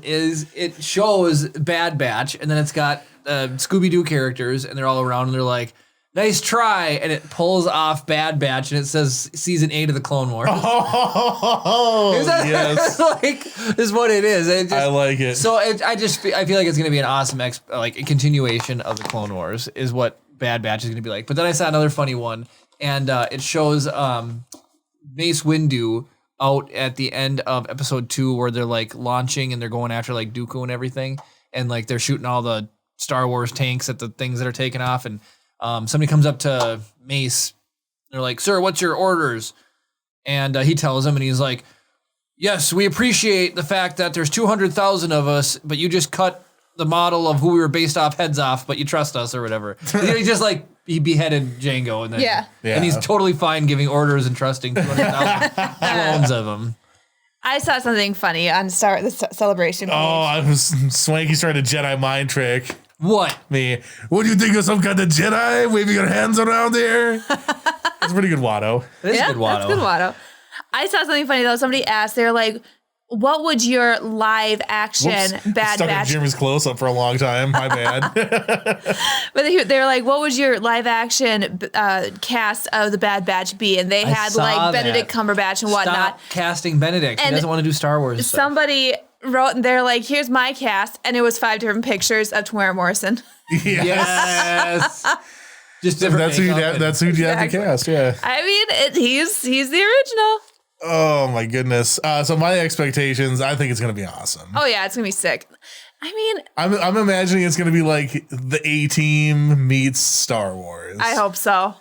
is it shows Bad Batch, and then it's got Scooby-Doo characters, and they're all around, and they're like, nice try, and it pulls off Bad Batch, and it says season 8 of the Clone Wars. Oh, yes. Like, is what it is. I like it. So I feel like it's going to be an awesome a continuation of the Clone Wars is what Bad Batch is going to be like. But then I saw another funny one, and it shows Mace Windu out at the end of episode 2 where they're like launching and they're going after like Dooku and everything, and like they're shooting all the Star Wars tanks at the things that are taking off, and somebody comes up to Mace. They're like, "Sir, what's your orders?" And he tells them, and he's like, "Yes, we appreciate the fact that there's 200,000 of us, but you just cut the model of who we were based off heads off, but you trust us or whatever." He just like he beheaded Django, and then and he's totally fine giving orders and trusting 200,000 clones of him. I saw something funny on the celebration page. Oh, I was Swanky's trying to Jedi mind trick What? me. What do you think of some kind of Jedi waving your hands around here? That's a pretty good Watto. This is good Watto. That's good Watto. I saw something funny though. Somebody asked, they're like, what would your live action Bad Stuck Batch? in Jimmy's close up for a long time. My bad. But they're like, what would your live action cast of the Bad Batch be? And they had saw like that. Benedict Cumberbatch and whatnot. Stop casting Benedict. He And doesn't want to do Star Wars stuff. Somebody wrote, and they're like, here's my cast, and it was 5 different pictures of Tamara Morrison. Yes. Just different That's who you makeup have, and- that's who you have to Exactly. cast. Yeah. I mean, he's the original. Oh my goodness. So my expectations, I think it's gonna be awesome. Oh yeah, it's gonna be sick. I mean, I'm imagining it's gonna be like the A-Team meets Star Wars. I hope so.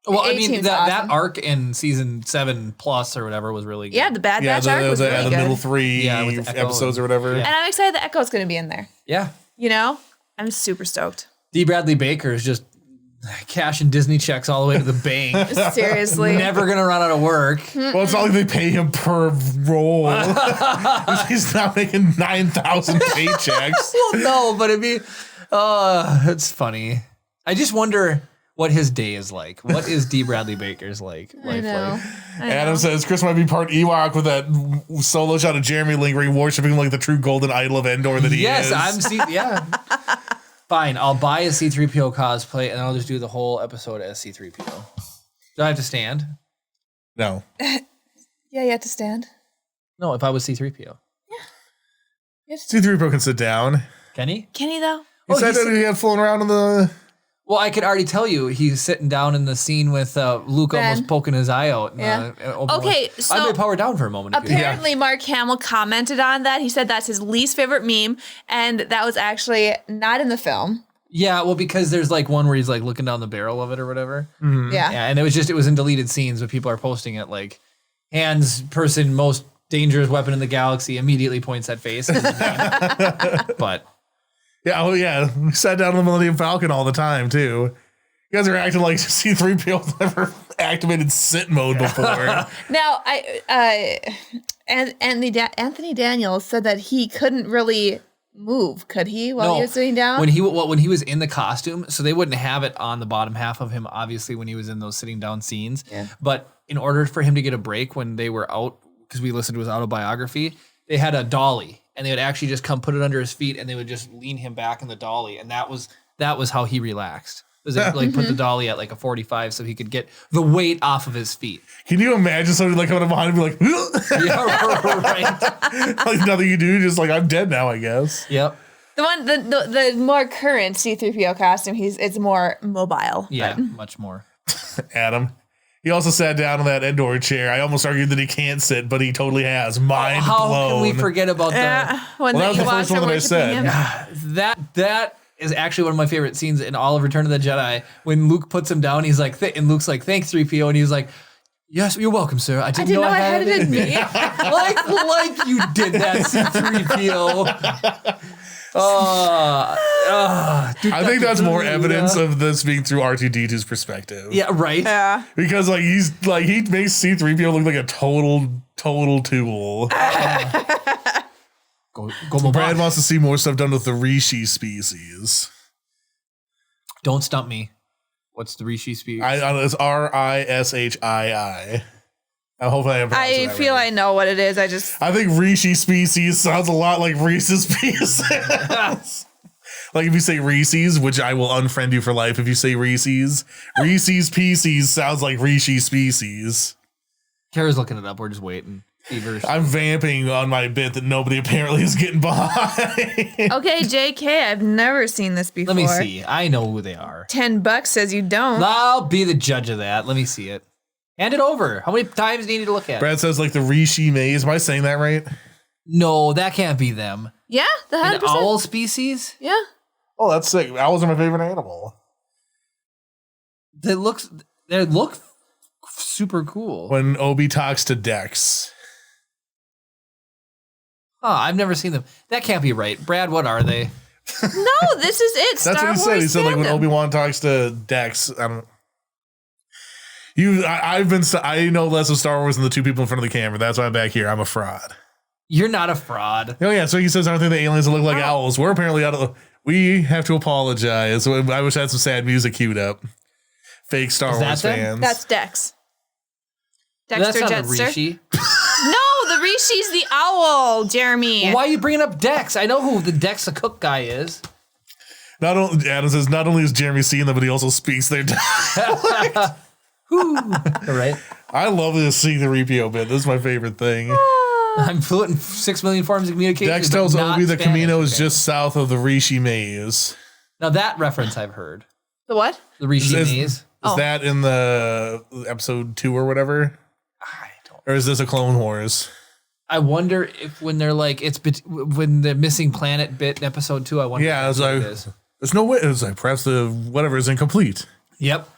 Well, I mean, A-Team's that awesome. arc in season 7 plus or whatever was really good. Yeah, the Bad Batch arc was really the good. middle 3 Yeah, with Echo episodes or whatever. And I'm excited that Echo's gonna be in there. Yeah. You know, I'm super stoked. D. Bradley Baker is just cashing Disney checks all the way to the bank. Seriously. Never gonna run out of work. Well, it's not like they pay him per role. He's not making 9,000 paychecks. Well, no, but it'd be, it's funny. I just wonder what his day is like. What is D. Bradley Baker's life I know. like? Adam says Chris might be part Ewok with that solo shot of Jeremy lingering, worshiping like the true golden idol of Endor that he is. Yes, yeah. Fine, I'll buy a C-3PO cosplay and I'll just do the whole episode as C-3PO. Do I have to stand? No. Yeah, you have to stand. No, if I was C-3PO. C-3PO can sit down. Can he? Can he though? He said that he had flown around in the... Well, I could already tell you he's sitting down in the scene with Luke Ben. almost poking his eye out. Yeah. Obi-Wan. Okay, so I may power down for a moment. If you apparently Mark Hamill commented on that. He said that's his least favorite meme, and that was actually not in the film. Yeah, well, because there's like one where he's like looking down the barrel of it or whatever. Yeah. Yeah, and it was in deleted scenes, but people are posting it like hands person most dangerous weapon in the galaxy immediately points at face. But Yeah, oh yeah. We sat down on the Millennium Falcon all the time, too. You guys are acting like C-3PO's never activated sit mode before. Now, Anthony Daniels said that he couldn't really move, could he, while he was sitting down? when he was in the costume, so they wouldn't have it on the bottom half of him, obviously, when he was in those sitting down scenes. Yeah. But in order for him to get a break when they were out, because we listened to his autobiography, they had a dolly, and they would actually just come put it under his feet, and they would just lean him back in the dolly, and that was how he relaxed. Was it like put the dolly at like a 45 so he could get the weight off of his feet. Can you imagine somebody like coming up behind him and be like, Yeah, right. like nothing you do, just like, I'm dead now, I guess. Yep. The one, the more current C-3PO costume, it's more mobile. Yeah, but- much more. Adam. He also sat down in that Endor chair. I almost argued that he can't sit, but he totally has. Mind How blown. can we forget about when Well, that was the Ewoks first one are that I worshiping said. him. that is actually one of my favorite scenes in all of Return of the Jedi. When Luke puts him down, he's like, and Luke's like, "Thanks, 3PO," and he's like, "Yes, you're welcome, sir. I didn't know I had it in me." like you did that, C-3PO. Dude, I think that's more evidence of this being through R2-D2's perspective. Yeah, right. Yeah. Because like he makes C-3PO look like a total tool. Go Brad Mobile. wants to see more stuff done with the Rishi species. Don't stump me. What's the Rishi speed? It's Rishii. Hopefully I feel I know what it is. I think Rishi species sounds a lot like Reese's Pieces. Like if you say Reese's, which I will unfriend you for life if you say Reese's. Reese's Pieces sounds like Reese's Species. Kara's looking it up. We're just waiting. Fevers. I'm vamping on my bit that nobody apparently is getting behind. Okay, JK, I've never seen this before. Let me see. I know who they are. $10 says you don't. I'll be the judge of that. Let me see it. Hand it over. How many times do you need to look at it? Brad says like the Rishi maze. Am I saying that right? No, that can't be them. Yeah, the 100%. An owl species? Yeah. Oh, that's sick. Owls are my favorite animal. They look super cool. When Obi talks to Dex. Oh, I've never seen them. That can't be right. Brad, what are they? No, this is it. That's Star what he said. Wars He said like when fandom. Obi-Wan talks to Dex. I don't. I know less of Star Wars than the two people in front of the camera. That's why I'm back here. I'm a fraud. You're not a fraud. Oh yeah, so he says, aren't they the aliens that look like owls? We're apparently out of. We have to apologize. I wish I had some sad music queued up. Fake Star Is that Wars them? fans. That's Dex. That's Dexter not a Jetster. Rishi. No, the Rishi's the owl, Jeremy. Why are you bringing up Dex? I know who the Dex the Cook guy is. Not only Adam says, not only is Jeremy seeing them, but he also speaks their dialect. Right? I love this see the Repio bit. This is my favorite thing. I'm fluent in 6 million forms of communication. Dex but tells not Obi the Spanish, Camino is okay. just south of the Rishi maze. Now that reference I've heard. The what? The Rishi Is- maze. Oh. Is that in the episode 2 or whatever? I don't. Or is this a Clone Wars? I wonder if when they're like when the missing planet bit in episode 2. I wonder. Yeah, if it's that's what like it is. there's no way. It's like perhaps the whatever is incomplete. Yep.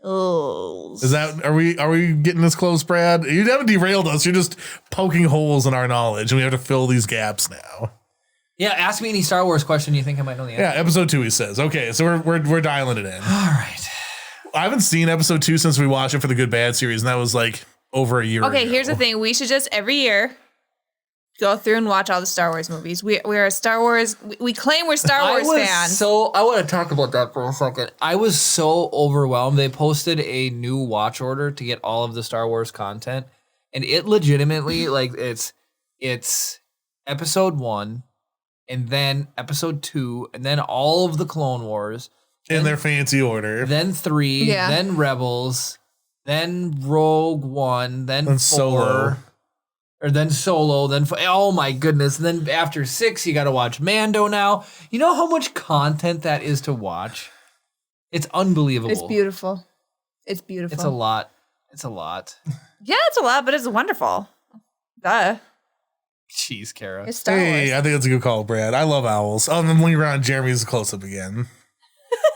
Oh. Is that are we getting this close, Brad? You haven't derailed us. You're just poking holes in our knowledge, and we have to fill these gaps now. Yeah. Ask me any Star Wars question you think I might know the answer. Yeah, episode 2. He says, okay, so we're dialing it in. All right. I haven't seen episode 2 since we watched it for the Good Bad series, and that was like over a year. Okay, ago. here's the thing. We should just every year go through and watch all the Star Wars movies. We're a Star Wars. We claim we're Star Wars fans. So I want to talk about that for a second. I was so overwhelmed. They posted a new watch order to get all of the Star Wars content, and it legitimately like it's episode 1, and then episode 2, and then all of the Clone Wars, in their fancy order. then 3, Yeah. then Rebels, then Rogue One, then 4. And Solo. Or then Solo, then oh my goodness! And then after 6, you got to watch Mando. Now you know how much content that is to watch. It's unbelievable. It's beautiful. It's beautiful. It's a lot. It's a lot. Yeah, it's a lot, but it's wonderful. Duh. Jeez, Kara. It's Star Hey, Wars. I think that's a good call, Brad. I love owls. Oh, and then when you're on Jeremy's close up again.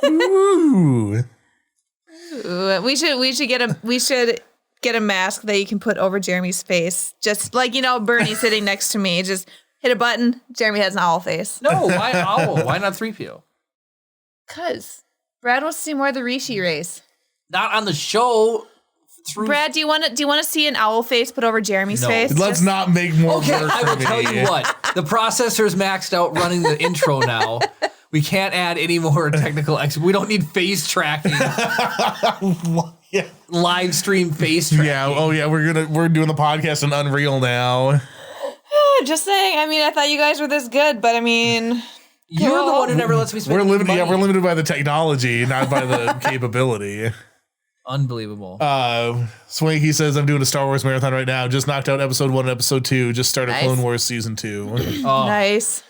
Ooh. Ooh, we should get a mask that you can put over Jeremy's face. Just like, Bernie sitting next to me. Just hit a button. Jeremy has an owl face. No, why owl? Why not 3PO? Cause Brad wants to see more of the Rishi race. Not on the show. Brad, do you want to see an owl face put over Jeremy's No. face? Let's Just- not make more Okay, work I for will tell me. you what. The processor's maxed out running the intro now. We can't add any more technical we don't need face tracking. Yeah. Live stream face tracking. Yeah. Oh yeah. We're doing the podcast in Unreal now. Just saying. I mean, I thought you guys were this good, but I mean, You're the one who never lets me spend We're limited. money. Yeah, we're limited by the technology, not by the capability. Unbelievable. Swanky says, I'm doing a Star Wars marathon right now. Just knocked out episode 1 and episode 2. Just started Nice. Clone Wars season 2. Oh, nice.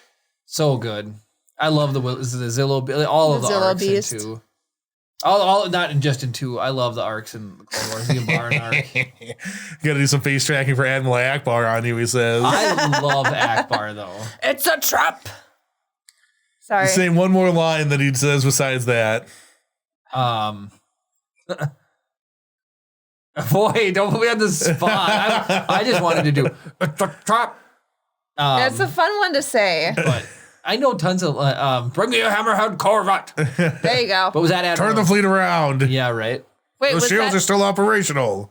so good. I love the Zillow, all of the Zillow arcs Beast. in 2. All not just in 2. I love the arcs in the Clone Wars. The Yambaran arc. You gotta do some face tracking for Admiral Akbar on you, he says. I love Akbar though. It's a trap. Sorry. Saying one more line that he says besides that. Boy, don't put me on the spot. I just wanted to do it's a trap. That's a fun one to say. But I know tons of bring me a Hammerhead Corvette. There you go. What was that? Turn the Admiral? fleet around. Yeah, right. Wait, Those was shields that, are still operational.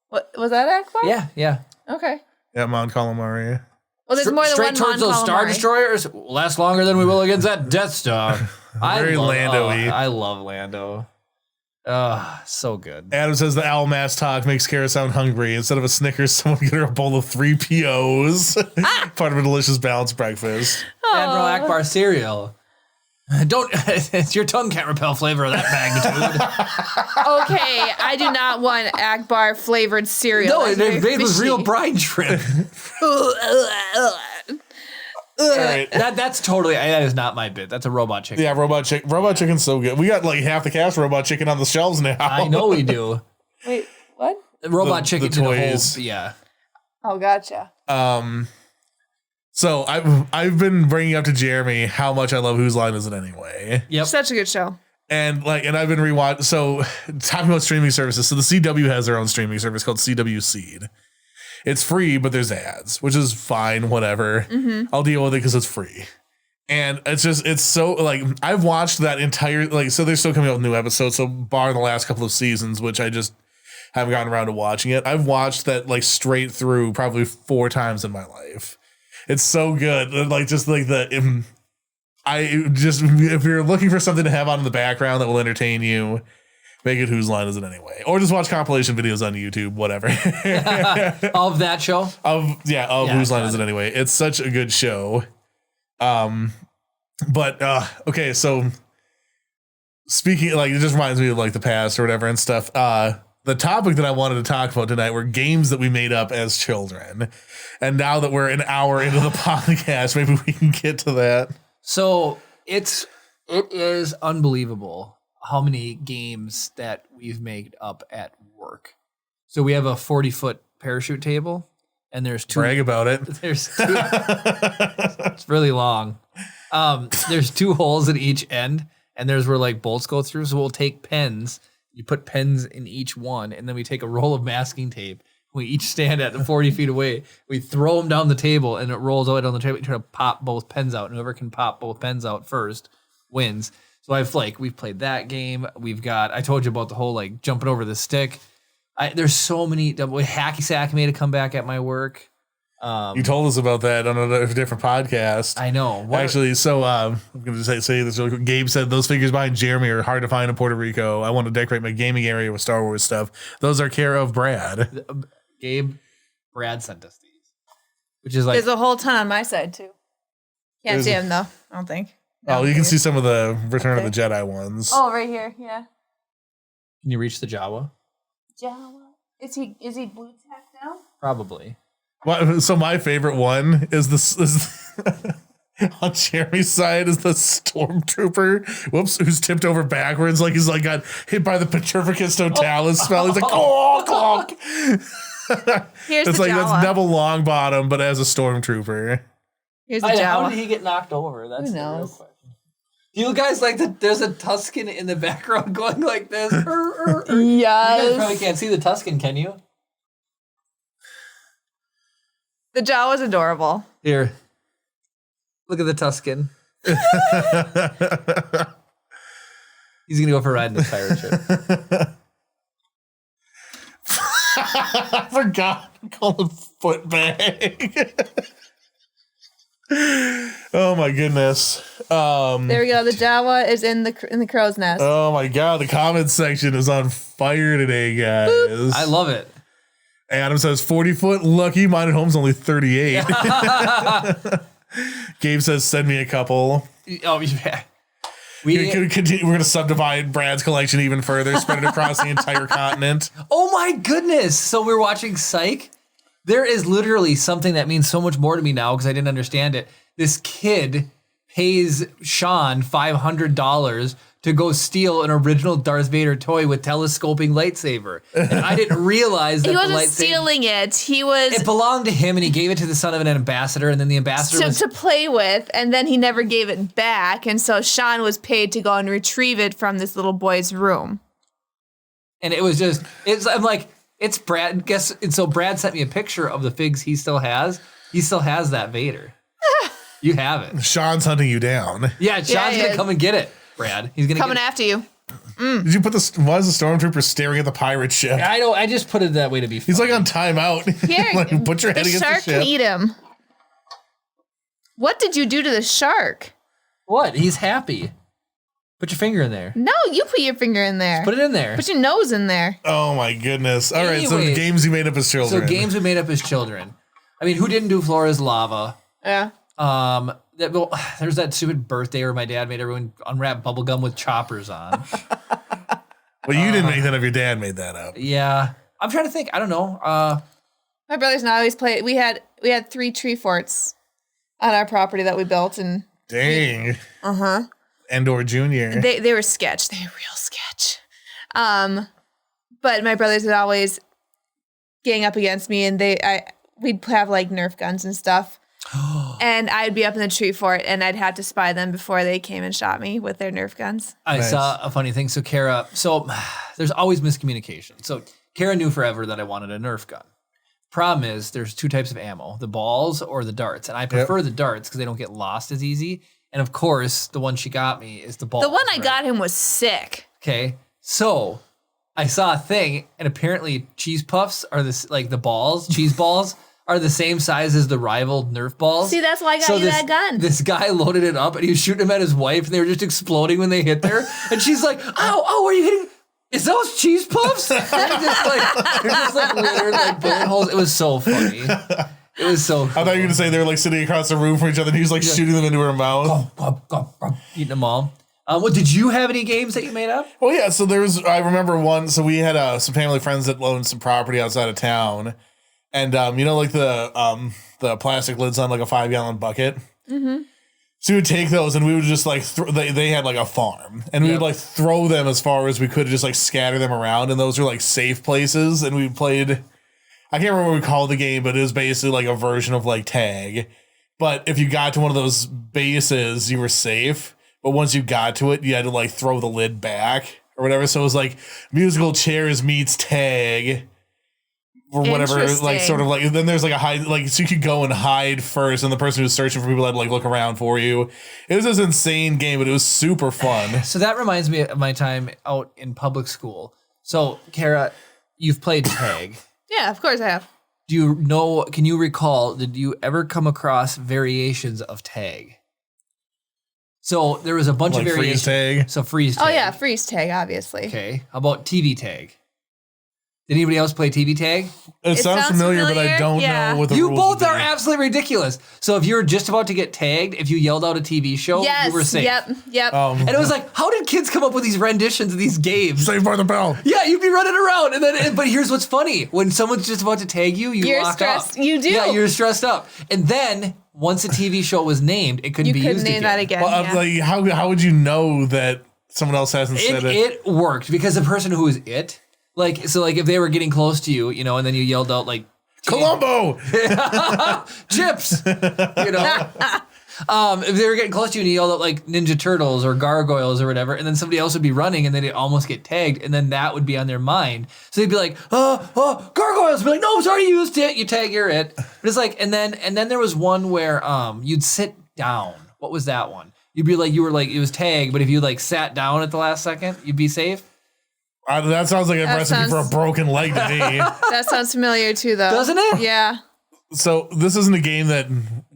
what, was that Akbar? Yeah. Okay. Yeah, Mon Calamari. Well, there's more than Straight one towards Mon those Star Calamari. Destroyers. Last longer than we will against that Death Star. Very Lando-y. I love Lando. So good. Adam says the owl mass talk makes Kara sound hungry. Instead of a Snickers, someone get her a bowl of 3 POs. Part of a delicious balanced breakfast. Admiral Akbar cereal. Don't. Your tongue can't repel flavor of that magnitude. Okay, I do not want Akbar flavored cereal. No, That's they're very made with real fishy. brine shrimp. All right. That's totally. That is not my bit. That's a robot chicken. Yeah, robot chicken. Robot chicken's so good. We got like half the cast robot chicken on the shelves now. I know we do. Wait, what? Robot The chicken. did a whole- toys. yeah. Oh, gotcha. So I've been bringing up to Jeremy how much I love Whose Line Is It Anyway. Yep. Such a good show. And I've been rewatching. So talking about streaming services. So the CW has their own streaming service called CW Seed. It's free, but there's ads, which is fine. Whatever. I'll deal with it because it's free. And it's so like I've watched that entire so they're still coming out with new episodes. So bar the last couple of seasons, which I just haven't gotten around to watching it. I've watched that like straight through probably 4 times in my life. It's so good. Like just like the if you're looking for something to have on in the background that will entertain you, make it Whose Line Is It Anyway? Or just watch compilation videos on YouTube, whatever. Of that show. Of Whose Line got Is It Anyway? It's such a good show. But okay, so speaking like it just reminds me of like the past or whatever and stuff. The topic that I wanted to talk about tonight were games that we made up as children. And now that we're an hour into the podcast, maybe we can get to that. So it is unbelievable how many games that we've made up at work. So we have a 40-foot parachute table, and there's 2. Brag about it. There's 2. It's really long. There's 2 holes at each end, and there's where like bolts go through. So we'll take pens. You put pens in each one, and then we take a roll of masking tape. We each stand at 40 feet away. We throw them down the table, and it rolls out on the table. We try to pop both pens out. And whoever can pop both pens out first wins. So we've played that game. I told you about the whole like jumping over the stick. There's so many. Hacky Sack made a comeback at my work. You told us about that on a different podcast. I know. Actually, so I'm going to say this really quick. Gabe said those figures behind Jeremy are hard to find in Puerto Rico. I want to decorate my gaming area with Star Wars stuff. Those are care of Brad. Brad sent us these, which is like There's a whole ton on my side too. Can't see him though. I don't think. Oh, you can see some of the Return of the Jedi ones. Oh, right here. Yeah. Can you reach the Jawa? Jawa. Is he blue tacked down? Probably. Well, so my favorite one is this on Jeremy's side is the Stormtrooper. Whoops, who's tipped over backwards like he's like got hit by the Petrificus Totalis spell. He's like, oh, clonk. Here's It's the like Jawa. that's double long bottom, but as a Stormtrooper. Here's the How Jawa. did he get knocked over? That's Who the real knows? question. Do you guys like that? There's a Tusken in the background going like this. You guys Yes. probably can't see the Tusken, can you? The Jawa's adorable. Here. Look at the Tusken. He's going to go for a ride in the pirate ship. I forgot to call him Footbag. Oh my goodness. There we go. The Jawa is in the crow's nest. Oh my god, the comments section is on fire today, guys. I love it. Adam says 40-foot lucky, mine at home's only 38. Gabe says send me a couple. Oh, yeah. We're gonna subdivide Brad's collection even further, spread it across the entire continent. Oh my goodness. So we're watching Psych. There is literally something that means so much more to me now because I didn't understand it. This kid pays Sean $500 to go steal an original Darth Vader toy with telescoping lightsaber. And I didn't realize that He the wasn't lightsaber... stealing it. He was It belonged to him and he gave it to the son of an ambassador and then the ambassador was... to play with, and then he never gave it back. And so Sean was paid to go and retrieve it from this little boy's room. And it was just... I'm like, it's Brad. And so Brad sent me a picture of the figs he still has. He still has that Vader. You have it. Sean's hunting you down. Yeah, Sean's he gonna is. come and get it, Brad. He's gonna Coming get it. after you. Did you put why is the Stormtrooper staring at the pirate ship? I know. I just put it that way to be funny. He's like on timeout. Here, Like, put your head the against shark the can ship. eat him. What did you do to the shark? What? He's happy. Put your finger in there. No, you put your finger in there. Put it in there. Put your nose in there. Oh my goodness. All right, so the Anyways. games you made up as children. So games we made up as children. I mean, who didn't do Flora's Lava? Yeah. there's that stupid birthday where my dad made everyone unwrap bubble gum with choppers on. Well, you didn't make that up. Your dad made that up. Yeah. I'm trying to think. I don't know. My brothers and I always play. We had 3 tree forts on our property that we built, and Dang. Endor Jr. they were sketch. They were real sketch. But my brothers would always gang up against me, and we'd have like Nerf guns and stuff. And I'd be up in the tree fort, and I'd have to spy them before they came and shot me with their Nerf guns. I saw a funny thing. So Kara, there's always miscommunication. So Kara knew forever that I wanted a Nerf gun. Problem is, there's 2 types of ammo: the balls or the darts. And I prefer the darts because they don't get lost as easy. And of course, the one she got me is the balls. The one I got him was sick. Okay, so I saw a thing, and apparently cheese puffs are the balls, cheese balls are the same size as the rival Nerf balls. See, that's why I got you that gun. This guy loaded it up, and he was shooting them at his wife, and they were just exploding when they hit there. And she's like, "Ow, are you hitting? Is those cheese puffs?" And they're just literally like bullet holes. It was so funny. It was so. I thought you were gonna say they were like sitting across the room from each other, and he was like shooting them into her mouth, eating them all. What did you have any games that you made up? Well, yeah. So I remember one. So we had some family friends that owned some property outside of town, and like the plastic lids on like a 5-gallon bucket. Mm-hmm. So we would take those, and we would just like they had like a farm, and we would like throw them as far as we could, just like scatter them around, and those were like safe places. And we played. I can't remember what we called the game, but it was basically like a version of like tag. But if you got to one of those bases, you were safe. But once you got to it, you had to like throw the lid back or whatever. So it was like musical chairs meets tag or whatever. Like sort of like, then there's like a hide, like, so you could go and hide first, and the person who's searching for people had to like look around for you. It was this insane game, but it was super fun. So that reminds me of my time out in public school. So Kara, you've played tag. Yeah, of course I have. Can you recall, did you ever come across variations of tag? So there was a bunch of variations. Freeze tag. So freeze tag. Oh yeah, freeze tag, obviously. Okay. How about TV tag? Did anybody else play TV tag? It sounds familiar, but I don't know what the rules rules both would are be. absolutely ridiculous. So if you were just about to get tagged, if you yelled out a TV show, you were safe. Yep. And it was like, how did kids come up with these renditions of these games? Saved by the Bell. Yeah, you'd be running around, and then. But here's what's funny: when someone's just about to tag you, you're lock stressed. up. You do. Yeah, you're stressed up. And then once a TV show was named, it couldn't be used again. You couldn't name that again. Well, like how would you know that someone else hasn't said it? It worked because the person who was it. Like if they were getting close to you, and then you yelled out like Columbo, chips, if they were getting close to you and you yelled out like Ninja Turtles or Gargoyles or whatever, and then somebody else would be running and then they'd almost get tagged, and then that would be on their mind. So they'd be like, Gargoyles, be like, no, sorry, you used it. You tag, you're it. But it's like, and then there was one where you'd sit down. What was that one? You'd be like, it was tagged, but if you like sat down at the last second, you'd be safe. That sounds like a recipe for a broken leg to me. That sounds familiar too, though. Doesn't it? Yeah. So this isn't a game that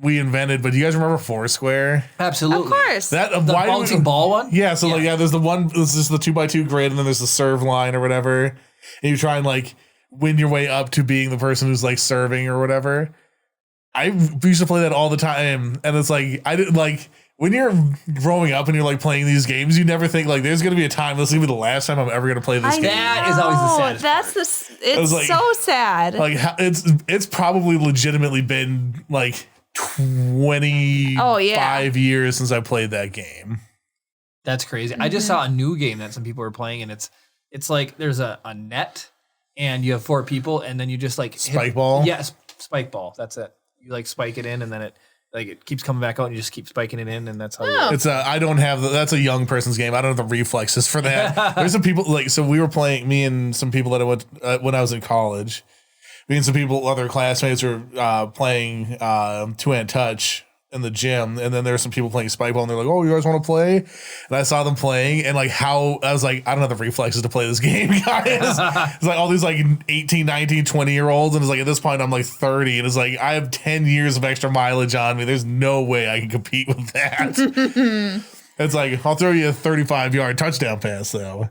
we invented, but do you guys remember Foursquare? Absolutely. Of course. That The bouncing ball one? Yeah. So there's the one. This is the 2x2 grid, and then there's the serve line or whatever, and you try and like win your way up to being the person who's like serving or whatever. I used to play that all the time, and it's like I didn't like. When you're growing up and you're like playing these games, you never think like there's gonna be a time. This is gonna be the last time I'm ever gonna play this game. That is always the saddest That's part. It's like, so sad. Like it's probably legitimately been like 25 years since I played that game. That's crazy. I just saw a new game that some people are playing, and it's like there's a net, and you have 4 people, and then you just like Spike ball. Yes, spike ball. That's it. You like spike it in, and then it keeps coming back out, and you just keep spiking it in, and that's how you. It's I don't have that's a young person's game. I don't have the reflexes for that. There's some people so we were playing, me and some people that I went when I was in college. Me and some people, other classmates, were playing two-hand touch in the gym, and then there were some people playing spike ball, and they're like, "Oh, you guys want to play?" And I saw them playing, and like I was like, I don't have the reflexes to play this game, guys. It's like all these like 18, 19, 20-year-olds, and it's like at this point I'm like 30, and it's like I have 10 years of extra mileage on me. There's no way I can compete with that. It's like, I'll throw you a 35-yard touchdown pass though.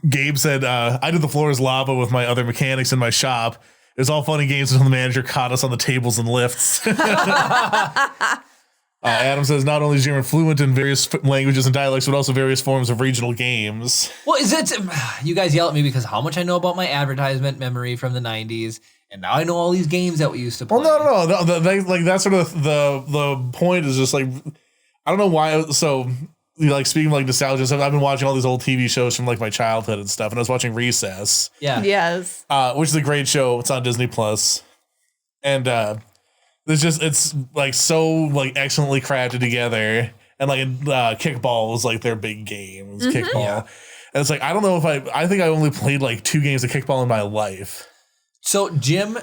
Gabe said, I did the floor is lava with my other mechanics in my shop. It was all fun and games until the manager caught us on the tables and lifts. Adam says not only is German fluent in various languages and dialects, but also various forms of regional games. Well, is it? You guys yell at me because how much I know about my advertisement memory from the 90s, and now I know all these games that we used to play. Well, no. Like that's sort of the point is just like I don't know why. So like speaking of like nostalgia stuff, I've been watching all these old TV shows from like my childhood and stuff, and I was watching Recess. Yeah. Yes. Which is a great show. It's on Disney Plus, and it's like so like excellently crafted together, and like kickball was like their big game. It was kickball, Yeah. and it's like I don't know if I think I only played like 2 games of kickball in my life. So Jim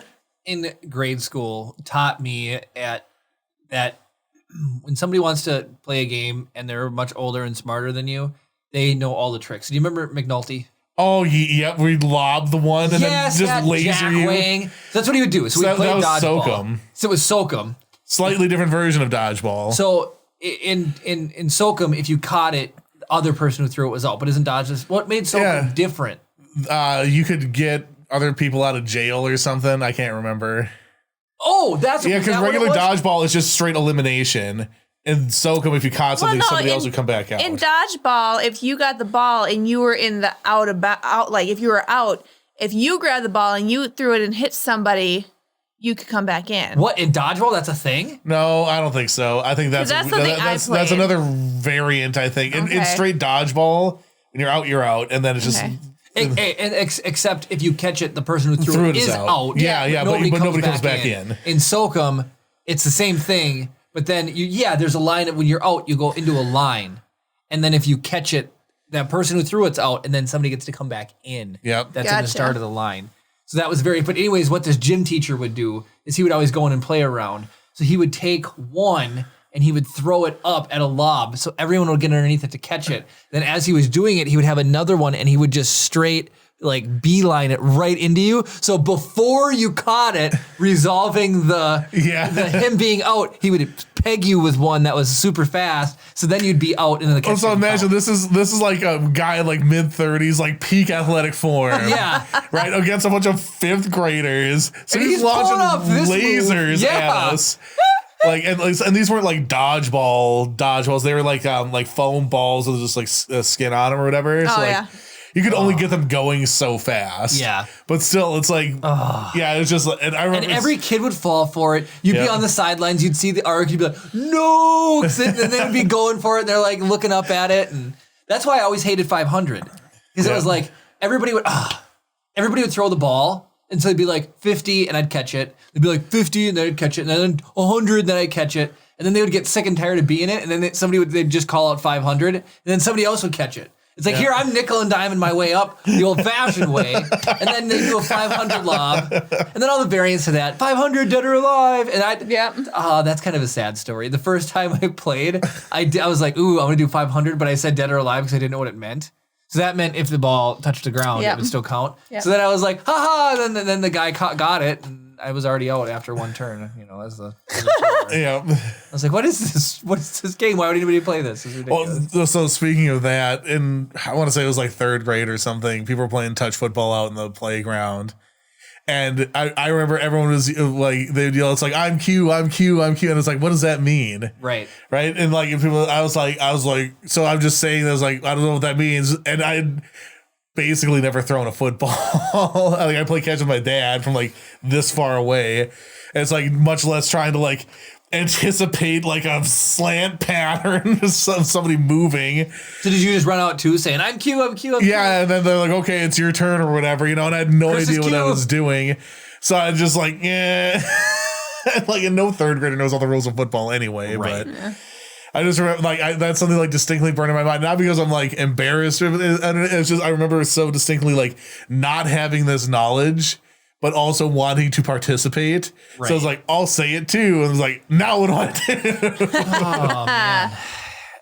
in grade school taught me that when somebody wants to play a game and they're much older and smarter than you, they know all the tricks. Do you remember McNulty? Oh, yeah, we lob the one and then just laser Jack you. Wang. So that's what he would do. So we that played was dodgeball. Sokem. So it was Sokem. Slightly different version of dodgeball. So in Sokem, if you caught it, the other person who threw it was out. But isn't dodge what made Sokem different? You could get other people out of jail or something. I can't remember. Oh, that's because regular dodgeball is just straight elimination. And Sokem, if you caught something, somebody else would come back out. In dodgeball, if you got the ball and you were in the out, like if you were out, if you grabbed the ball and you threw it and hit somebody, you could come back in. What, in dodgeball? That's a thing? No, I don't think so. I think that's that's another variant. I think in straight dodgeball, when you're out, and then it's just. Except if you catch it, the person who threw it is out. Yeah, but nobody comes back in. In Sokem, it's the same thing. But then, there's a line. When you're out, you go into a line. And then if you catch it, that person who threw it's out, and then somebody gets to come back in. Yep. That's in the start of the line. So that was but anyways, what this gym teacher would do is he would always go in and play around. So he would take one and he would throw it up at a lob. So everyone would get underneath it to catch it. Then as he was doing it, he would have another one and he would just straight like beeline it right into you. So before you caught it, resolving the him being out, he would peg you with one that was super fast. So then you'd be out in the catch. So imagine this is like a guy in like mid-30s, like peak athletic form. Yeah. Right? Against a bunch of 5th graders. So he's launching lasers at us. And these weren't like dodgeballs. They were like foam balls with just like skin on them or whatever. So you could only get them going so fast. Yeah. But still, it's like, it's just like, and I remember. And every kid would fall for it. You'd be on the sidelines. You'd see the arc. You'd be like, no. And they'd be going for it. And they're like looking up at it. And that's why I always hated 500. Because it was like, everybody would throw the ball. And so it'd be like 50 and I'd catch it. They'd be like 50 and then I'd catch it. And then 100 and then I'd catch it. And then they would get sick and tired of being it. And then they'd just call out 500. And then somebody else would catch it. It's like, here, I'm nickel and diming my way up the old-fashioned way. And then they do a 500 lob. And then all the variants of that. 500 dead or alive. And that's kind of a sad story. The first time I played, I was like, ooh, I'm going to do 500. But I said dead or alive because I didn't know what it meant. So that meant if the ball touched the ground, it would still count. Yep. So then I was like, ha-ha. And then the guy got it. And I was already out after one turn. That's the I was like, what is this? What is this game? Why would anybody play this? This is ridiculous. Well, so speaking of that, I want to say it was like 3rd grade or something. People were playing touch football out in the playground. And I remember everyone was like, they'd yell, it's like, I'm Q. And it's like, what does that mean? Right. And like, if people, I was like, so I'm just saying, I was like, I don't know what that means. And I'd basically never thrown a football. Like I play catch with my dad from like this far away. And it's like much less trying to like anticipate like a slant pattern of somebody moving. So did you just run out too saying, I'm Q? Yeah, and then they're like, okay, it's your turn or whatever, and I had no idea what I was doing. So I just like, like, and no 3rd grader knows all the rules of football anyway, but I just remember like that's something like distinctly burned in my mind, not because I'm like embarrassed, it's just I remember so distinctly like not having this knowledge but also wanting to participate. Right. So I was like, I'll say it too. And I was like, now what do I do?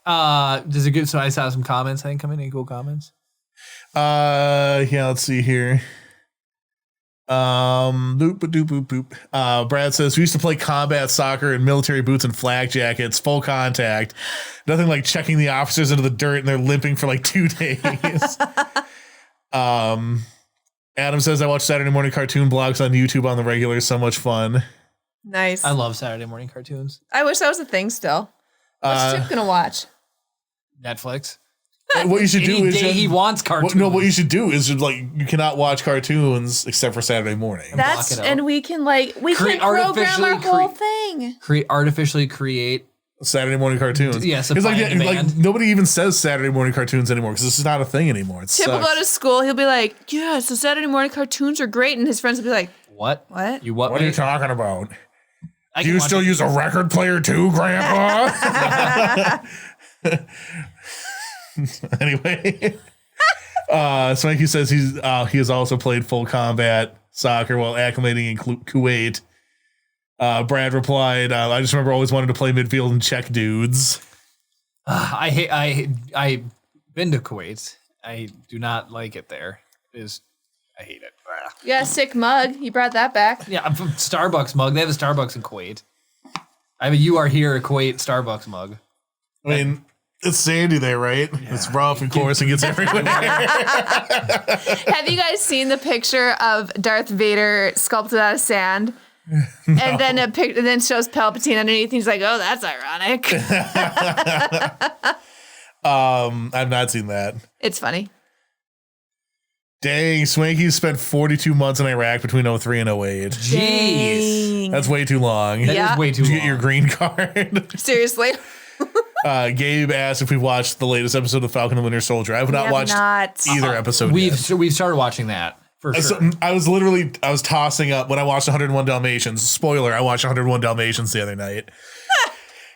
Oh, man. So I saw some comments, I think, come in. Any cool comments? Let's see here. Boop. Brad says, we used to play combat soccer in military boots and flak jackets, full contact. Nothing like checking the officers into the dirt and they're limping for like 2 days. Adam says I watch Saturday morning cartoon blogs on YouTube on the regular. So much fun. Nice. I love Saturday morning cartoons. I wish that was a thing still. What's Chip gonna watch? Netflix. What you should do Any is day he wants cartoons. what you should do is like you cannot watch cartoons except for Saturday morning. That's it out. and we can program our whole thing. Artificially create. Saturday morning cartoons. Yeah, it's supply and like demand. nobody even says Saturday morning cartoons anymore because this is not a thing anymore. It Chip will sucks. go to school. He'll be like, "Yeah, so Saturday morning cartoons are great," and his friends will be like, What? What? You what? What are you mate? talking about? I Do can you watch still it. use a record player too, Grandpa? Anyway, Swanky says he has also played full combat soccer while acclimating in Kuwait. Brad replied, "I just remember always wanted to play midfield and check dudes." I've been to Kuwait. I do not like it there. I hate it. Yeah, sick mug. You brought that back. Yeah, I'm from Starbucks mug. They have a Starbucks in Kuwait. I mean, you are here, Kuwait Starbucks mug. I mean, it's sandy there, right? Yeah. It's rough and coarse and gets everywhere. Have you guys seen the picture of Darth Vader sculpted out of sand? No. And then and then shows Palpatine underneath. And he's like, "Oh, that's ironic." I've not seen that. It's funny. Dang, Swanky spent 42 months in Iraq between 03 and 08. Jeez. Dang. That's way too long. That Yeah. is way too Did you long. get your green card? Seriously. Gabe asked if we watched the latest episode of Falcon and Winter Soldier. I have not watched either episode yet. We've started watching that for sure. So, I was tossing up when I watched 101 Dalmatians. Spoiler, I watched 101 Dalmatians the other night.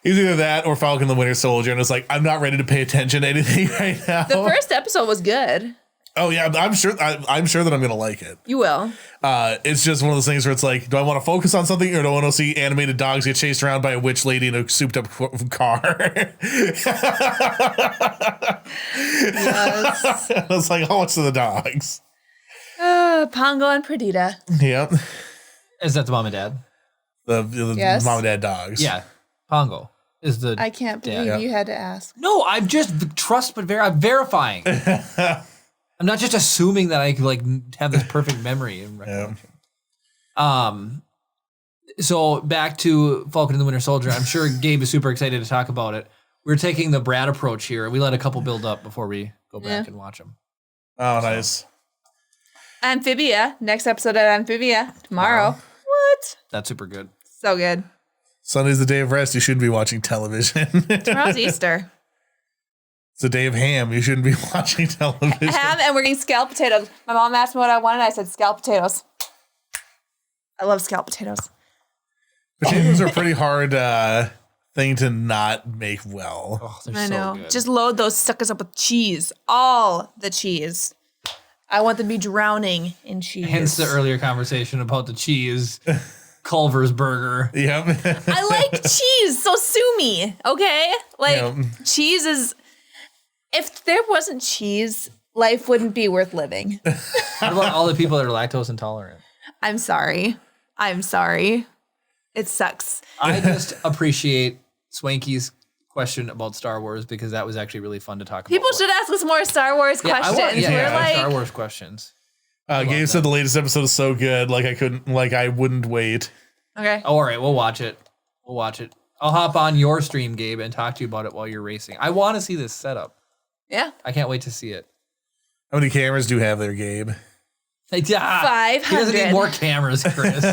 It was either that or Falcon and the Winter Soldier. And it's like, I'm not ready to pay attention to anything right now. The first episode was good. Oh yeah, I'm sure that I'm gonna like it. You will. It's just one of those things where it's like, do I want to focus on something or do I want to see animated dogs get chased around by a witch lady in a souped up car? Yes. I was like, how much to the dogs? Pongo and Perdita. Yep. Is that the mom and dad? The Yes. mom and dad dogs. Yeah. Pongo is the. I can't believe Yeah. you had to ask. No, I'm just I'm verifying. I'm not just assuming that I could have this perfect memory and recollection. So back to Falcon and the Winter Soldier. I'm sure Gabe is super excited to talk about it. We're taking the Brad approach here. We let a couple build up before we go back and watch them. Oh, nice. Amphibia. Next episode of Amphibia. Tomorrow. What? That's super good. So good. Sunday's the day of rest. You shouldn't be watching television. Tomorrow's Easter. It's the day of ham. You shouldn't be watching television. Ham, and we're getting scalloped potatoes. My mom asked me what I wanted. I said scalloped potatoes. I love scalloped potatoes. Potatoes are a pretty hard thing to not make well. Oh, they're I so know. good. Just load those suckers up with cheese. All the cheese. I want them to be drowning in cheese. Hence the earlier conversation about the cheese, Culver's burger. Yep. I like cheese, so sue me, okay? Like, Yep. cheese is... If there wasn't cheese, life wouldn't be worth living. What about all the people that are lactose intolerant? I'm sorry. It sucks. I just appreciate Swanky's question about Star Wars because that was actually really fun to talk about. People should ask us more Star Wars I questions. want, We're like, Star Wars questions. Gabe said the latest episode is so good. I wouldn't wait. okay. Oh, all right, we'll watch it. I'll hop on your stream, Gabe, and talk to you about it while you're racing. I want to see this setup. Yeah. I can't wait to see it. How many cameras do you have there, Gabe? Yeah. 500. He doesn't need more cameras, Chris.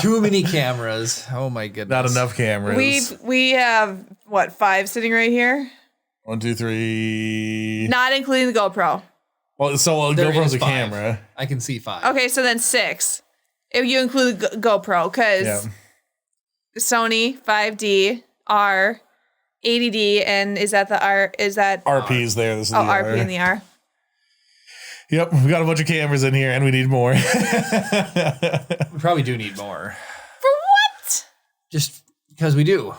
Too many cameras. Oh my goodness. Not enough cameras. We have, 5 sitting right here? 1, 2, 3. Not including the GoPro. Well, so There GoPro's is a 5. camera. I can see 5. Okay, so then 6. If you include the GoPro, because Yeah. Sony 5D, R, 80D, and is that the R? Is that RP's there. This is the RP R. and the R? Yep, we got a bunch of cameras in here, and we need more. We probably do need more. For what? Just because we do.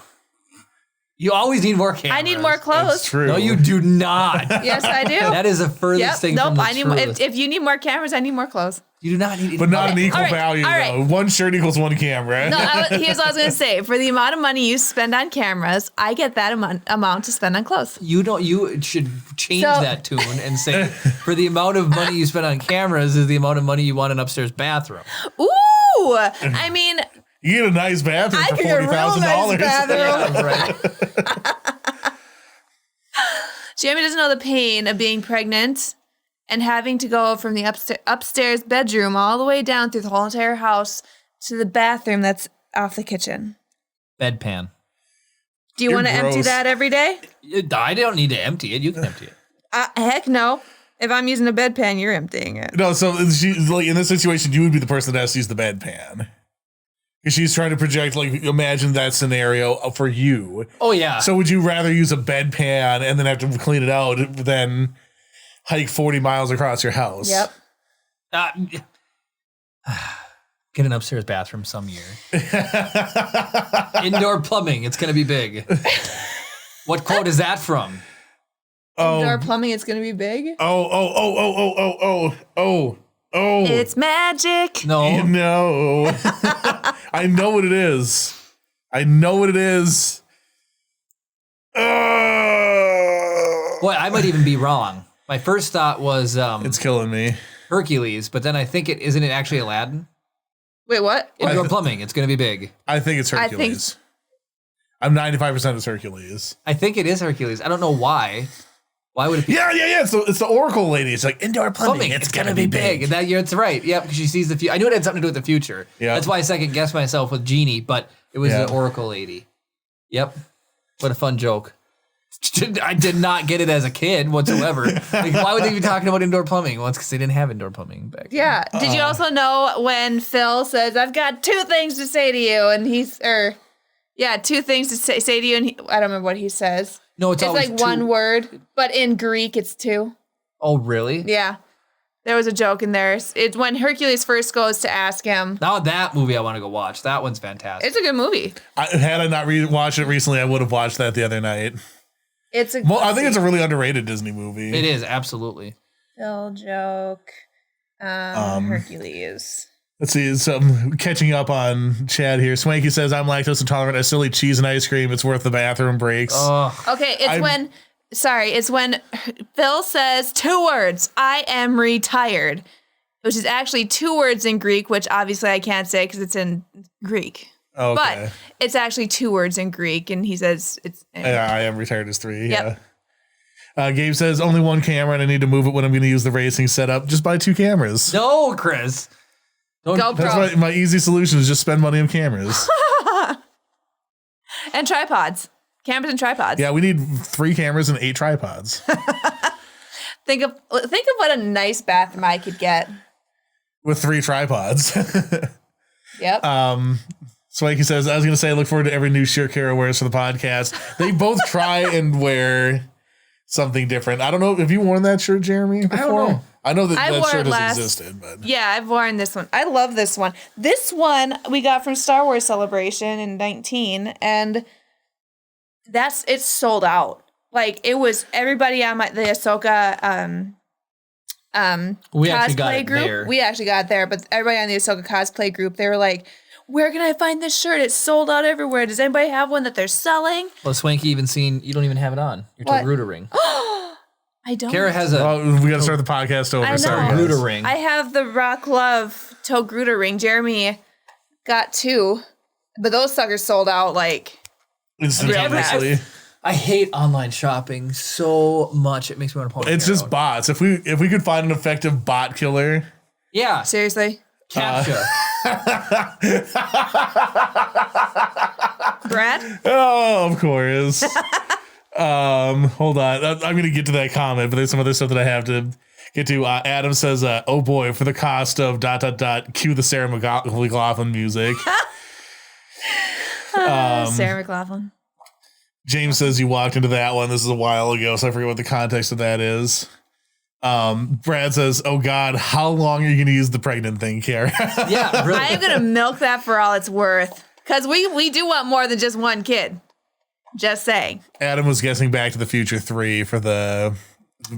You always need more cameras. I need more That's clothes. true. No, you do not. Yes, I do. That is the furthest thing from Nope. the I need more. truth. If you need more cameras, I need more clothes. You do not need But not an Okay, equal all right, value, all right. though. One shirt equals one camera. No, here's what I was gonna say. For the amount of money you spend on cameras, I get that amount to spend on clothes. You don't. You should change So- that tune and say, for the amount of money you spend on cameras is the amount of money you want an upstairs bathroom. Ooh, I mean, You get a nice bathroom I for could get a real $40,000. nice bathroom. Yeah, right. Jeremy doesn't know the pain of being pregnant and having to go from the upstairs bedroom all the way down through the whole entire house to the bathroom that's off the kitchen. Bedpan. Do you You're want to empty gross. that every day? I don't need to empty it. You can empty it. Heck no. If I'm using a bedpan, you're emptying it. No, so like in this situation, you would be the person that has to use the bedpan. Because she's trying to project, like, imagine that scenario for you. Oh yeah. So would you rather use a bedpan and then have to clean it out than hike 40 miles across your house? Yep. Get an upstairs bathroom some year. Indoor plumbing. It's gonna be big. What quote is that from? Indoor plumbing, it's going to be big. Oh. It's magic. No. No. I know what it is. I know what it is. Boy, I might even be wrong. My first thought was It's killing me. Hercules, but then I think isn't it actually Aladdin? Wait, what? Indoor plumbing. It's gonna be big. I think it's I think- Hercules. I'm 95% it's Hercules. I think it is Hercules. I don't know why. Why would it be Yeah. So it's the Oracle lady. It's like indoor plumbing. plumbing? It's gonna be big. And that year, it's right. Yep, because she sees the future. I knew it had something to do with the future. Yeah. That's why I second guessed myself with Genie, but it was Yeah. the Oracle lady. Yep. What a fun joke. I did not get it as a kid whatsoever. Like, why would they be talking about indoor plumbing? Well, it's because they didn't have indoor plumbing back then. Yeah. Did you also know when Phil says, I've got two things to say to you? And two things to say to you. And I don't remember what he says. No, it's It's always like two. one word, but in Greek, it's two. Oh, really? Yeah. There was a joke in there. It's when Hercules first goes to ask him. Now that movie I want to go watch. That one's fantastic. It's a good movie. Had I not watched it recently, I would have watched that the other night. Well, I think it's a really underrated Disney movie. It is, absolutely. Phil joke. Hercules. Let's see. So I'm catching up on Chad here. Swanky says, I'm lactose intolerant. I still eat cheese and ice cream. It's worth the bathroom breaks. Oh, Okay, it's when Phil says two words, I am retired, which is actually two words in Greek, which obviously I can't say because it's in Greek. Okay. But it's actually two words in Greek, and he says it's. Yeah, I am retired as 3. Yep. Yeah. Gabe says, only one camera and I need to move it when I'm going to use the racing setup. Just buy 2 cameras. no, Chris. Don't, GoPro. That's my easy solution is just spend money on cameras. And tripods. Cameras and tripods. Yeah, we need 3 cameras and 8 tripods. Think of what a nice bathroom I could get. With 3 tripods. Yep. Swanky says, I was going to say, I look forward to every new shirt Kara wears for the podcast. They both try and wear something different. I don't know. Have you worn that shirt, Jeremy, before? I don't know. I know that I that wore shirt it has last- existed, but Yeah, I've worn this one. I love this one. This one we got from Star Wars Celebration in 19, and it's sold out. Like, it was everybody on the Ahsoka We actually got cosplay it group. there. We actually got it there, but everybody on the Ahsoka cosplay group, they were like, where can I find this shirt? It's sold out everywhere. Does anybody have one that they're selling? Well, Swanky you don't even have it on. Your What? Togruta ring. I don't. Kara has a oh, we got to start the podcast over. I know. Sorry, guys. Togruta ring. I have the Rock Love Togruta ring. Jeremy got 2, but those suckers sold out like Instantaneously. I hate online shopping so much. It makes me want to pull my It's hair just out. bots. If we could find an effective bot killer, Yeah, seriously. CAPTCHA. Brad? oh, of course. Hold on. I'm going to get to that comment, but there's some other stuff that I have to get to. Adam says, oh boy, for the cost of ... cue the Sarah McLachlan music. Sarah McLachlan. James says you walked into that one. This is a while ago, so I forget what the context of that is. Brad says, oh God, how long are you going to use the pregnant thing, Kara? Yeah, really. I am going to milk that for all it's worth. Because we do want more than just one kid. Just saying. Adam was guessing Back to the Future 3 for the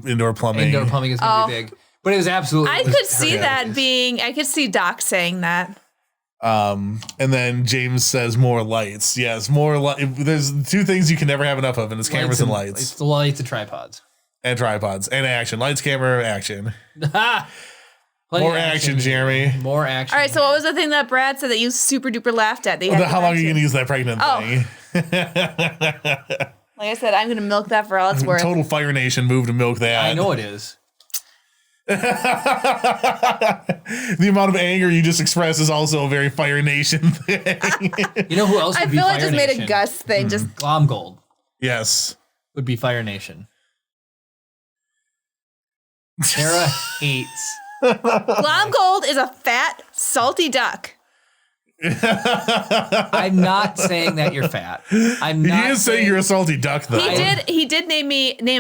indoor plumbing. Indoor plumbing is going to be big. But it was absolutely. I could see that being, I could see Doc saying that. And then James says more lights. Yes, more light. There's two things you can never have enough of, and it's cameras and lights. It's the lights and tripods. And tripods. And action. Lights, camera, action. Plenty More of action, Jeremy. More action. All right, so what was the thing that Brad said that you super duper laughed at? That you had to How long are you mention? going to use that pregnant thing? Like I said, I'm going to milk that for all it's worth. Total Fire Nation move to milk that. I know it is. The amount of anger you just expressed is also a very Fire Nation thing. You know who else I would be feel Fire I just Nation? made a Gus thing. Just Glomgold Yes. would be Fire Nation. Sarah hates. Glomgold is a fat, salty duck. I'm not saying that you're fat. I'm You not didn't say you're a salty duck, though. He did name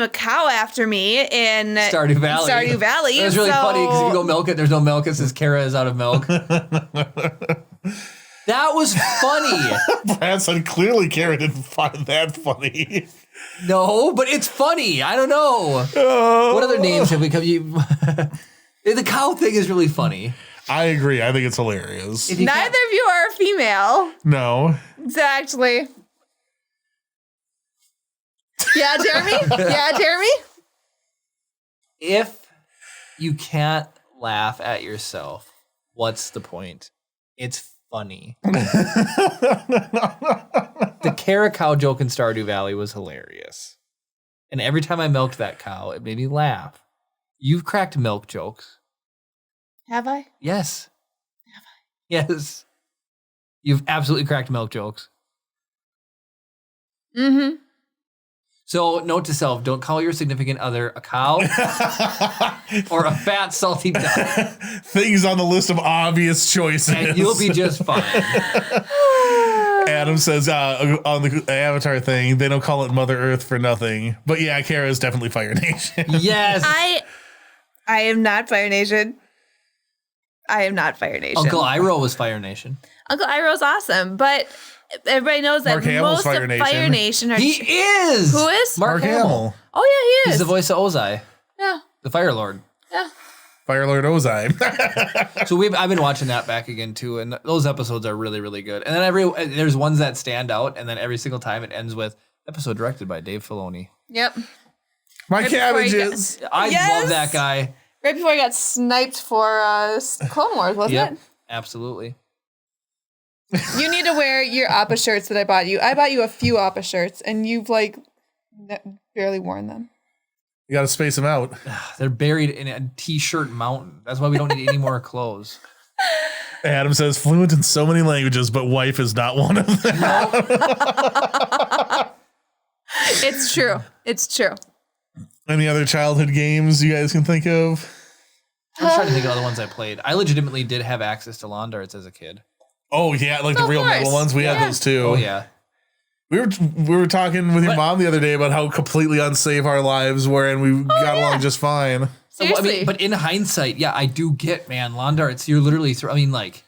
a cow after me in Stardew Valley. Stardew Valley. It was really so- funny because you go milk it. There's no milk. It says Kara is out of milk. That was funny. Brad said clearly Kara didn't find that funny. No, but it's funny. I don't know. What other names have we come? The cow thing is really funny. I agree. I think it's hilarious. If you Neither can't- of you are a female. No. Exactly. Yeah, Jeremy? Yeah, Jeremy? If you can't laugh at yourself, what's the point? It's funny. The Kara cow joke in Stardew Valley was hilarious. And every time I milked that cow, it made me laugh. You've cracked milk jokes. Have I? Yes. Have I? Yes. You've absolutely cracked milk jokes. Mm-hmm. So, note to self, don't call your significant other a cow or a fat, salty duck, Things on the list of obvious choices. and you'll be just fine. Adam says on the Avatar thing, they don't call it Mother Earth for nothing. But yeah, Kara is definitely Fire Nation. Yes. I am not Fire Nation. I am not Fire Nation. Uncle Iroh was Fire Nation. Uncle Iroh's awesome, but everybody knows that Mark Hamill's most Fire of Nation. Fire Nation are. He is. Who is? Mark Hamill. Oh yeah, he He's is. the voice of Ozai, Yeah, the Fire Lord. yeah. Fire Lord Ozai. So I've been watching that back again too, and those episodes are really, really good. And then there's ones that stand out, and then every single time it ends with episode directed by Dave Filoni. Yep. My Right before he cabbages. I Yes. love that guy. Right before I got sniped for Clone Wars, wasn't Yep, it? absolutely. You need to wear your Appa shirts that I bought you. I bought you a few Appa shirts, and you've like barely worn them. You got to space them out. They're buried in a t-shirt mountain. That's why we don't need any more clothes. Adam says fluent in so many languages, but wife is not one of them. It's true. It's true. Any other childhood games you guys can think of? I'm trying to think of other ones I played. I legitimately did have access to lawn darts as a kid. Oh yeah, like the Of real course. metal ones. We had Yeah. those too. Oh yeah. We were talking with your But- mom the other day about how completely unsafe our lives were, and we got along just fine. Well, Seriously. but in hindsight, yeah, I do get, man, lawn darts. You're literally like,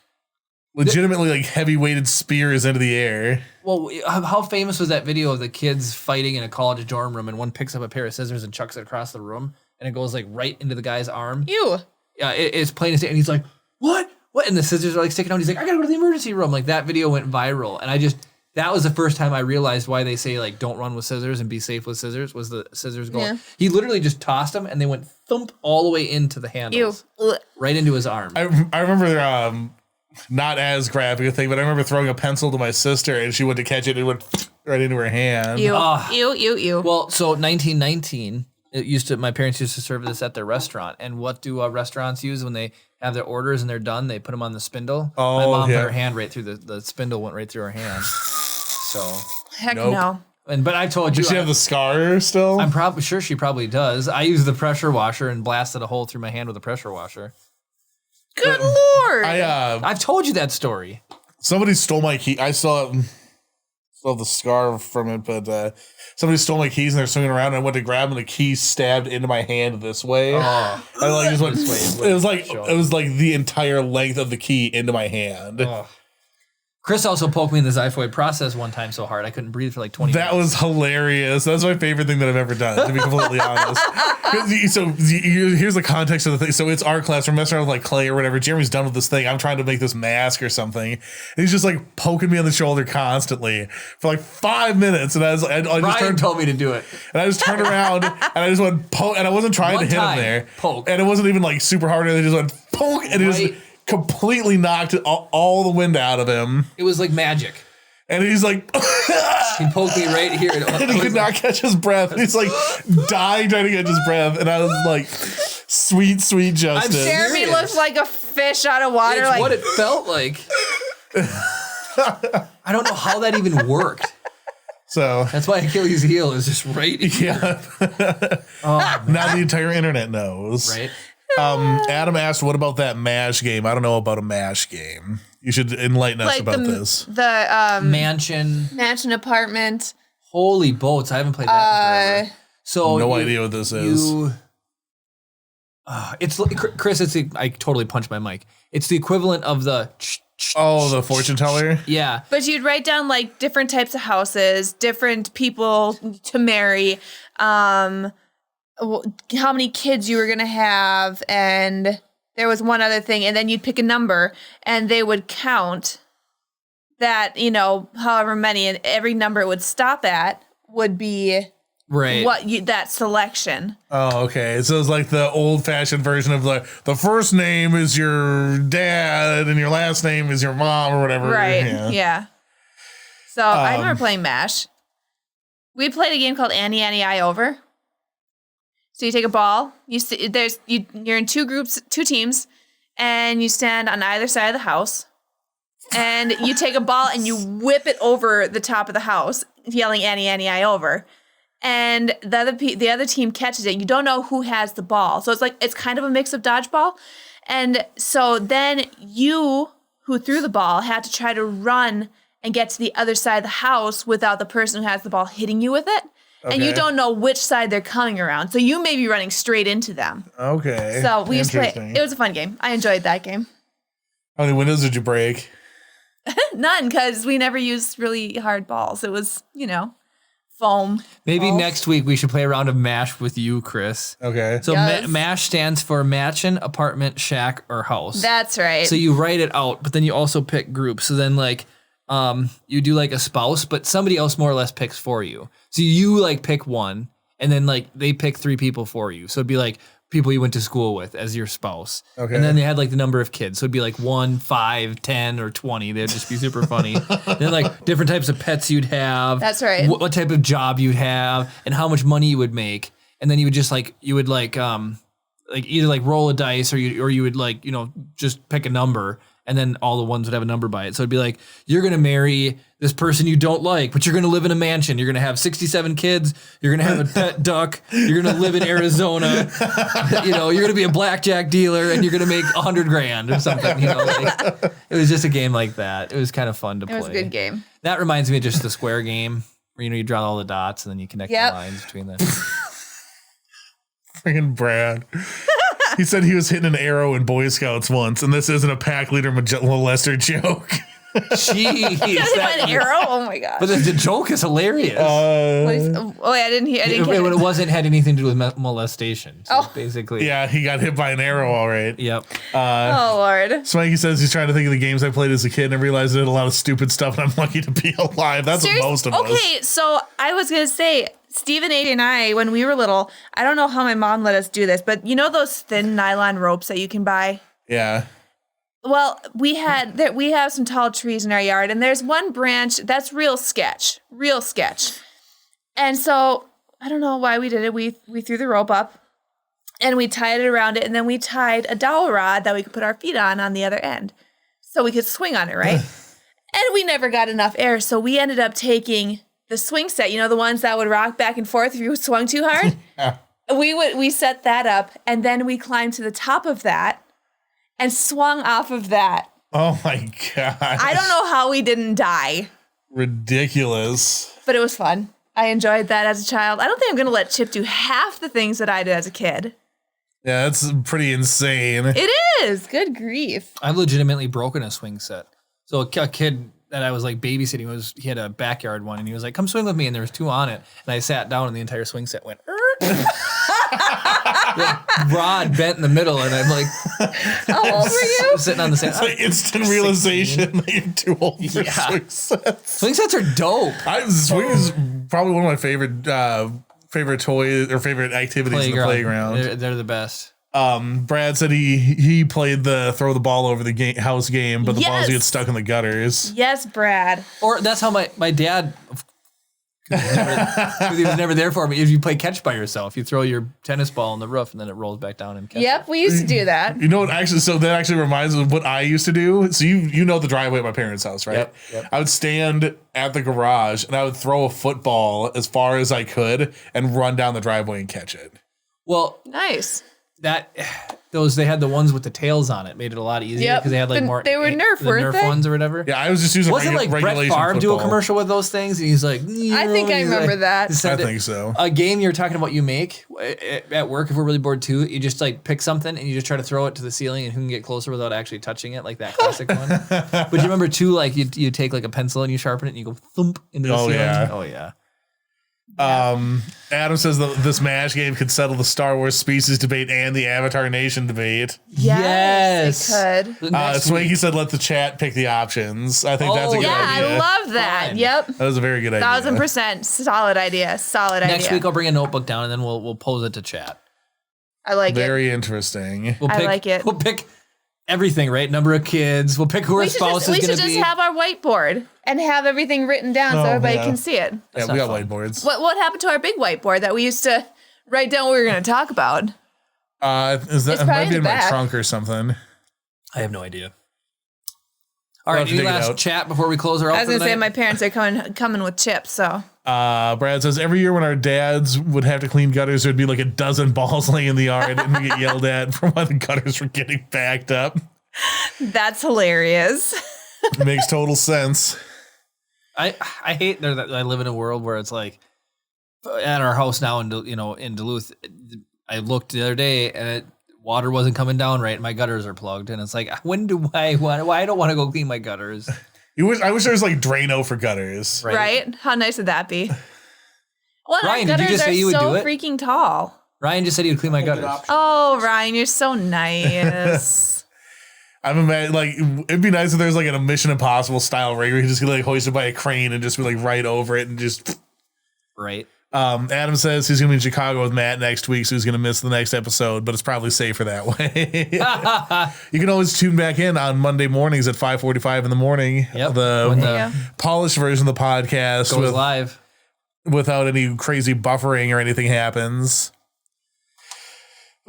Legitimately, like heavy weighted spears into the air. well, how famous was that video of the kids fighting in a college dorm room, and one picks up a pair of scissors and chucks it across the room, and it goes like right into the guy's arm. You. Yeah, it's plain as day, and he's like, "What? What?" And the scissors are like sticking out. He's like, "I gotta go to the emergency room." Like that video went viral, and that was the first time I realized why they say like don't run with scissors and be safe with scissors. Was the scissors going? Yeah. He literally just tossed them, and they went thump all the way into the You. handles, right into his arm. I remember not as graphic a thing, but I remember throwing a pencil to my sister, and she went to catch it, and it went right into her hand. You. Ah. You. Well, so 1919, my parents used to serve this at their restaurant. And what do restaurants use when they have their orders and they're done? They put them on the spindle. Oh, my mom yeah. put her hand right through the spindle went right through her hand. So, Heck Nope. no. but I told you, Does she have the scar still? I'm probably sure she probably does. I used the pressure washer and blasted a hole through my hand with a pressure washer. Good lord. I've told you that story. Somebody stole my key. I still have the scar from it, but somebody stole my keys and they're swinging around. And I went to grab them, and the key stabbed into my hand this way. Oh, I like just went. This way, It was like the entire length of the key into my hand. oh. Chris also poked me in the xiphoid process one time so hard I couldn't breathe for like 20 That minutes. was hilarious. That's my favorite thing that I've ever done, to be completely honest. Here's the context of the thing. So it's art class. We're messing around with like clay or whatever. Jeremy's done with this thing. I'm trying to make this mask or something. And he's just like poking me on the shoulder constantly for like 5 minutes. And I Brian told me to do it. And I just turned around and I just went poke. And I wasn't trying One to hit him time, there. poke. And it wasn't even like super hard. They just went poke. And it Right. just completely knocked all the wind out of him. It was like magic. And he's like, He poked me right here. and he could not catch his breath. And he's like dying trying to catch his breath. And I was like, sweet justice. Jeremy Serious. looks like a fish out of water. It's Like, what it felt like. I don't know how that even worked. So That's why Achilles' heel is just right here. yeah, now the entire internet knows. Right? Adam asked, "What about that MASH game?" I don't know about a MASH game. You should enlighten us like about this. the Mansion. mansion apartment. Holy boats. I haven't played that in forever. So No idea what this is. It's Chris, I totally punched my mic. It's the equivalent of the The fortune teller. yeah. But you'd write down like different types of houses, different people to marry, how many kids you were going to have. And there was one other thing. And then you'd pick a number and they would count that, however many, and every number it would stop at would be Right. that selection. Oh, okay. So it's like the old-fashioned version of the first name is your dad and your last name is your mom or whatever. Right. Yeah. So I remember playing MASH. We played a game called Annie, I Over. So you take a ball. You're in two teams, and you stand on either side of the house. And you take a ball and you whip it over the top of the house, yelling Annie, I Over. And the other team catches it. You don't know who has the ball. So it's kind of a mix of dodgeball. And so then you, who threw the ball, had to try to run and get to the other side of the house without the person who has the ball hitting you with it. Okay. And you don't know which side they're coming around. So you may be running straight into them. Okay. So we used to play. It was a fun game. I enjoyed that game. How many windows did you break? None, because we never used really hard balls. It was, foam. Maybe balls. next week we should play a round of MASH with you, Chris. Okay. So Yes. MASH stands for mansion, apartment, shack, or house. That's right. So you write it out, but then you also pick groups. So then you do like a spouse, but somebody else more or less picks for you. So you pick one, and then they pick 3 people for you. So it'd be like people you went to school with as your spouse. Okay. And then they had the number of kids. So it'd be 1, 5, 10, or 20. They'd just be super funny. Then different types of pets you'd have. That's right. What type of job you'd have and how much money you would make. And then you would just either roll a dice or you would just pick a number. And then all the ones would have a number by it. So it'd be you're going to marry this person you don't like, but you're going to live in a mansion. You're going to have 67 kids. You're going to have a pet duck. You're going to live in Arizona. You're going to be a blackjack dealer and you're going to make $100,000 or something. It was just a game like that. It was kind of fun to play. It was a good game. That reminds me of just the square game where, you draw all the dots and then you connect the lines between them. Freaking Brad. He said he was hitting an arrow in Boy Scouts once, and this isn't a pack leader molester joke. Jeez. An arrow? Oh my gosh. But the joke is hilarious. I didn't hear. I didn't get it wasn't had anything to do with molestation. So basically. Yeah, he got hit by an arrow, all right. Yep. Oh Lord. Smikey says he's trying to think of the games I played as a kid and I realized I did a lot of stupid stuff and I'm lucky to be alive. That's what most of us. Okay, so I was gonna say, Stephen, AJ, and I, when we were little, I don't know how my mom let us do this, but those thin nylon ropes that you can buy? Yeah. Well, we have some tall trees in our yard, and there's one branch that's real sketch. And so I don't know why we did it. We threw the rope up, and we tied it around it, and then we tied a dowel rod that we could put our feet on the other end, so we could swing on it, right? And we never got enough air, so we ended up taking the swing set. The ones that would rock back and forth if you swung too hard. We set that up, and then we climbed to the top of that. And swung off of that. Oh my God. I don't know how we didn't die. Ridiculous. But it was fun. I enjoyed that as a child. I don't think I'm going to let Chip do half the things that I did as a kid. Yeah, that's pretty insane. It is. Good grief. I've legitimately broken a swing set. So a kid that I was like babysitting he had a backyard one, and he was like, "Come swing with me," and there was 2 on it, and I sat down, and the entire swing set went. The rod bent in the middle, and I'm like, How old were you? sitting on the sand. It's like instant realization that you're too old for Yeah. swing sets. Swing sets are dope. Swing is probably one of my favorite toys or favorite activities in the playground. They're the best. Brad said he played the throw the ball over the house game, but the balls Yes. get stuck in the gutters. Yes, Brad. Or that's how my dad, because he was never there for me. If you play catch by yourself, you throw your tennis ball on the roof and then it rolls back down and catch. Yep, we used to do that. You know what? Actually, so that actually reminds me of what I used to do. So you know the driveway at my parents' house, right? Yep. I would stand at the garage and I would throw a football as far as I could and run down the driveway and catch it. Well, Nice. they had the ones with the tails on it, made it a lot easier Yep. because they had like They were Nerf, the weren't Nerf they? ones or whatever. Yeah, I was just using Wasn't like Brett regulation Favre do a football. commercial with those things, and he's like, I think I remember that. I think so. A game you're talking about, you make at work if we're really bored too. You just like pick something and you just try to throw it to the ceiling, and who can get closer without actually touching it, like that classic one. But you remember too, like you take like a pencil and you sharpen it and you go thump into the ceiling. Yeah. Oh yeah. Adam says that this MASH game could settle the Star Wars species debate and the Avatar Nation debate. Yes, it could. Swanky said let the chat pick the options. I think that's a good Yeah, idea. I love that. Fine. Yep. That was a very good idea. 1000% solid idea. Solid idea. Next week I'll bring a notebook down and then we'll pose it to chat. I like it. Very interesting. We'll I pick, like it. We'll pick everything, right? Number of kids. We'll pick who our spouse we is should going to just be. have our whiteboard and have everything written down so Oh, everybody yeah. can see it. Yeah, not we got fun. whiteboards. What happened to our big whiteboard that we used to write down what we were going to talk about? Is that It's it might probably be in the my back. trunk or something? I have no idea. All We'll right, have to any dig it last out. chat before we close her out? I was for the going to say night? my parents are coming with chips, so Brad says every year when our dads would have to clean gutters, there'd be like a dozen balls laying in the yard and we get yelled at for why the gutters were getting backed up. that's hilarious. It makes total sense. I hate that I live in a world where it's like at our house now in Duluth. I looked the other day and water wasn't coming down right. My gutters are plugged, and it's like, why I don't want to go clean my gutters. I wish there was like Drano for gutters. Right? How nice would that be? Well, Ryan, our did you gutters just say are you would so do it? freaking tall. Ryan just said he would clean my gutters. Oh, Ryan, you're so nice. I'm imagining like it'd be nice if there's like a Mission Impossible style rig where you just get like hoisted by a crane and just be like right over it and just. Right. Adam says he's gonna be in Chicago with Matt next week, so he's gonna miss the next episode, but it's probably safer that way. You can always tune back in on Monday mornings at 5:45 in the morning. Yep. The When Yeah. polished version of the podcast Goes live. without any crazy buffering or anything happens.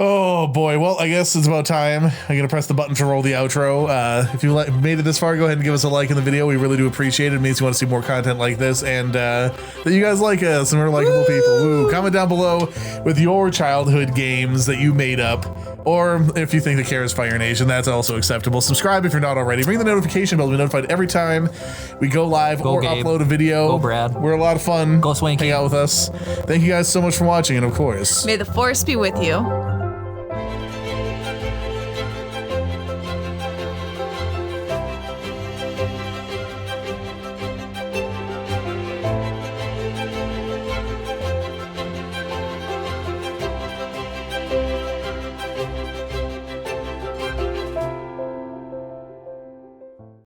Oh boy, well, I guess it's about time. I'm gonna press the button to roll the outro. If you made it this far, go ahead and give us a like in the video. We really do appreciate it. It means you want to see more content like this, and that you guys like us and we're likable people. Woo! Comment down below with your childhood games that you made up, or if you think the Care is Fire Nation, that's also acceptable. Subscribe if you're not already. Ring the notification bell to be notified every time we go live or Gabe. upload a video. Go Brad. We're a lot of fun. Go Swanky. Hang out with us. Thank you guys so much for watching, and of course. May the force be with you.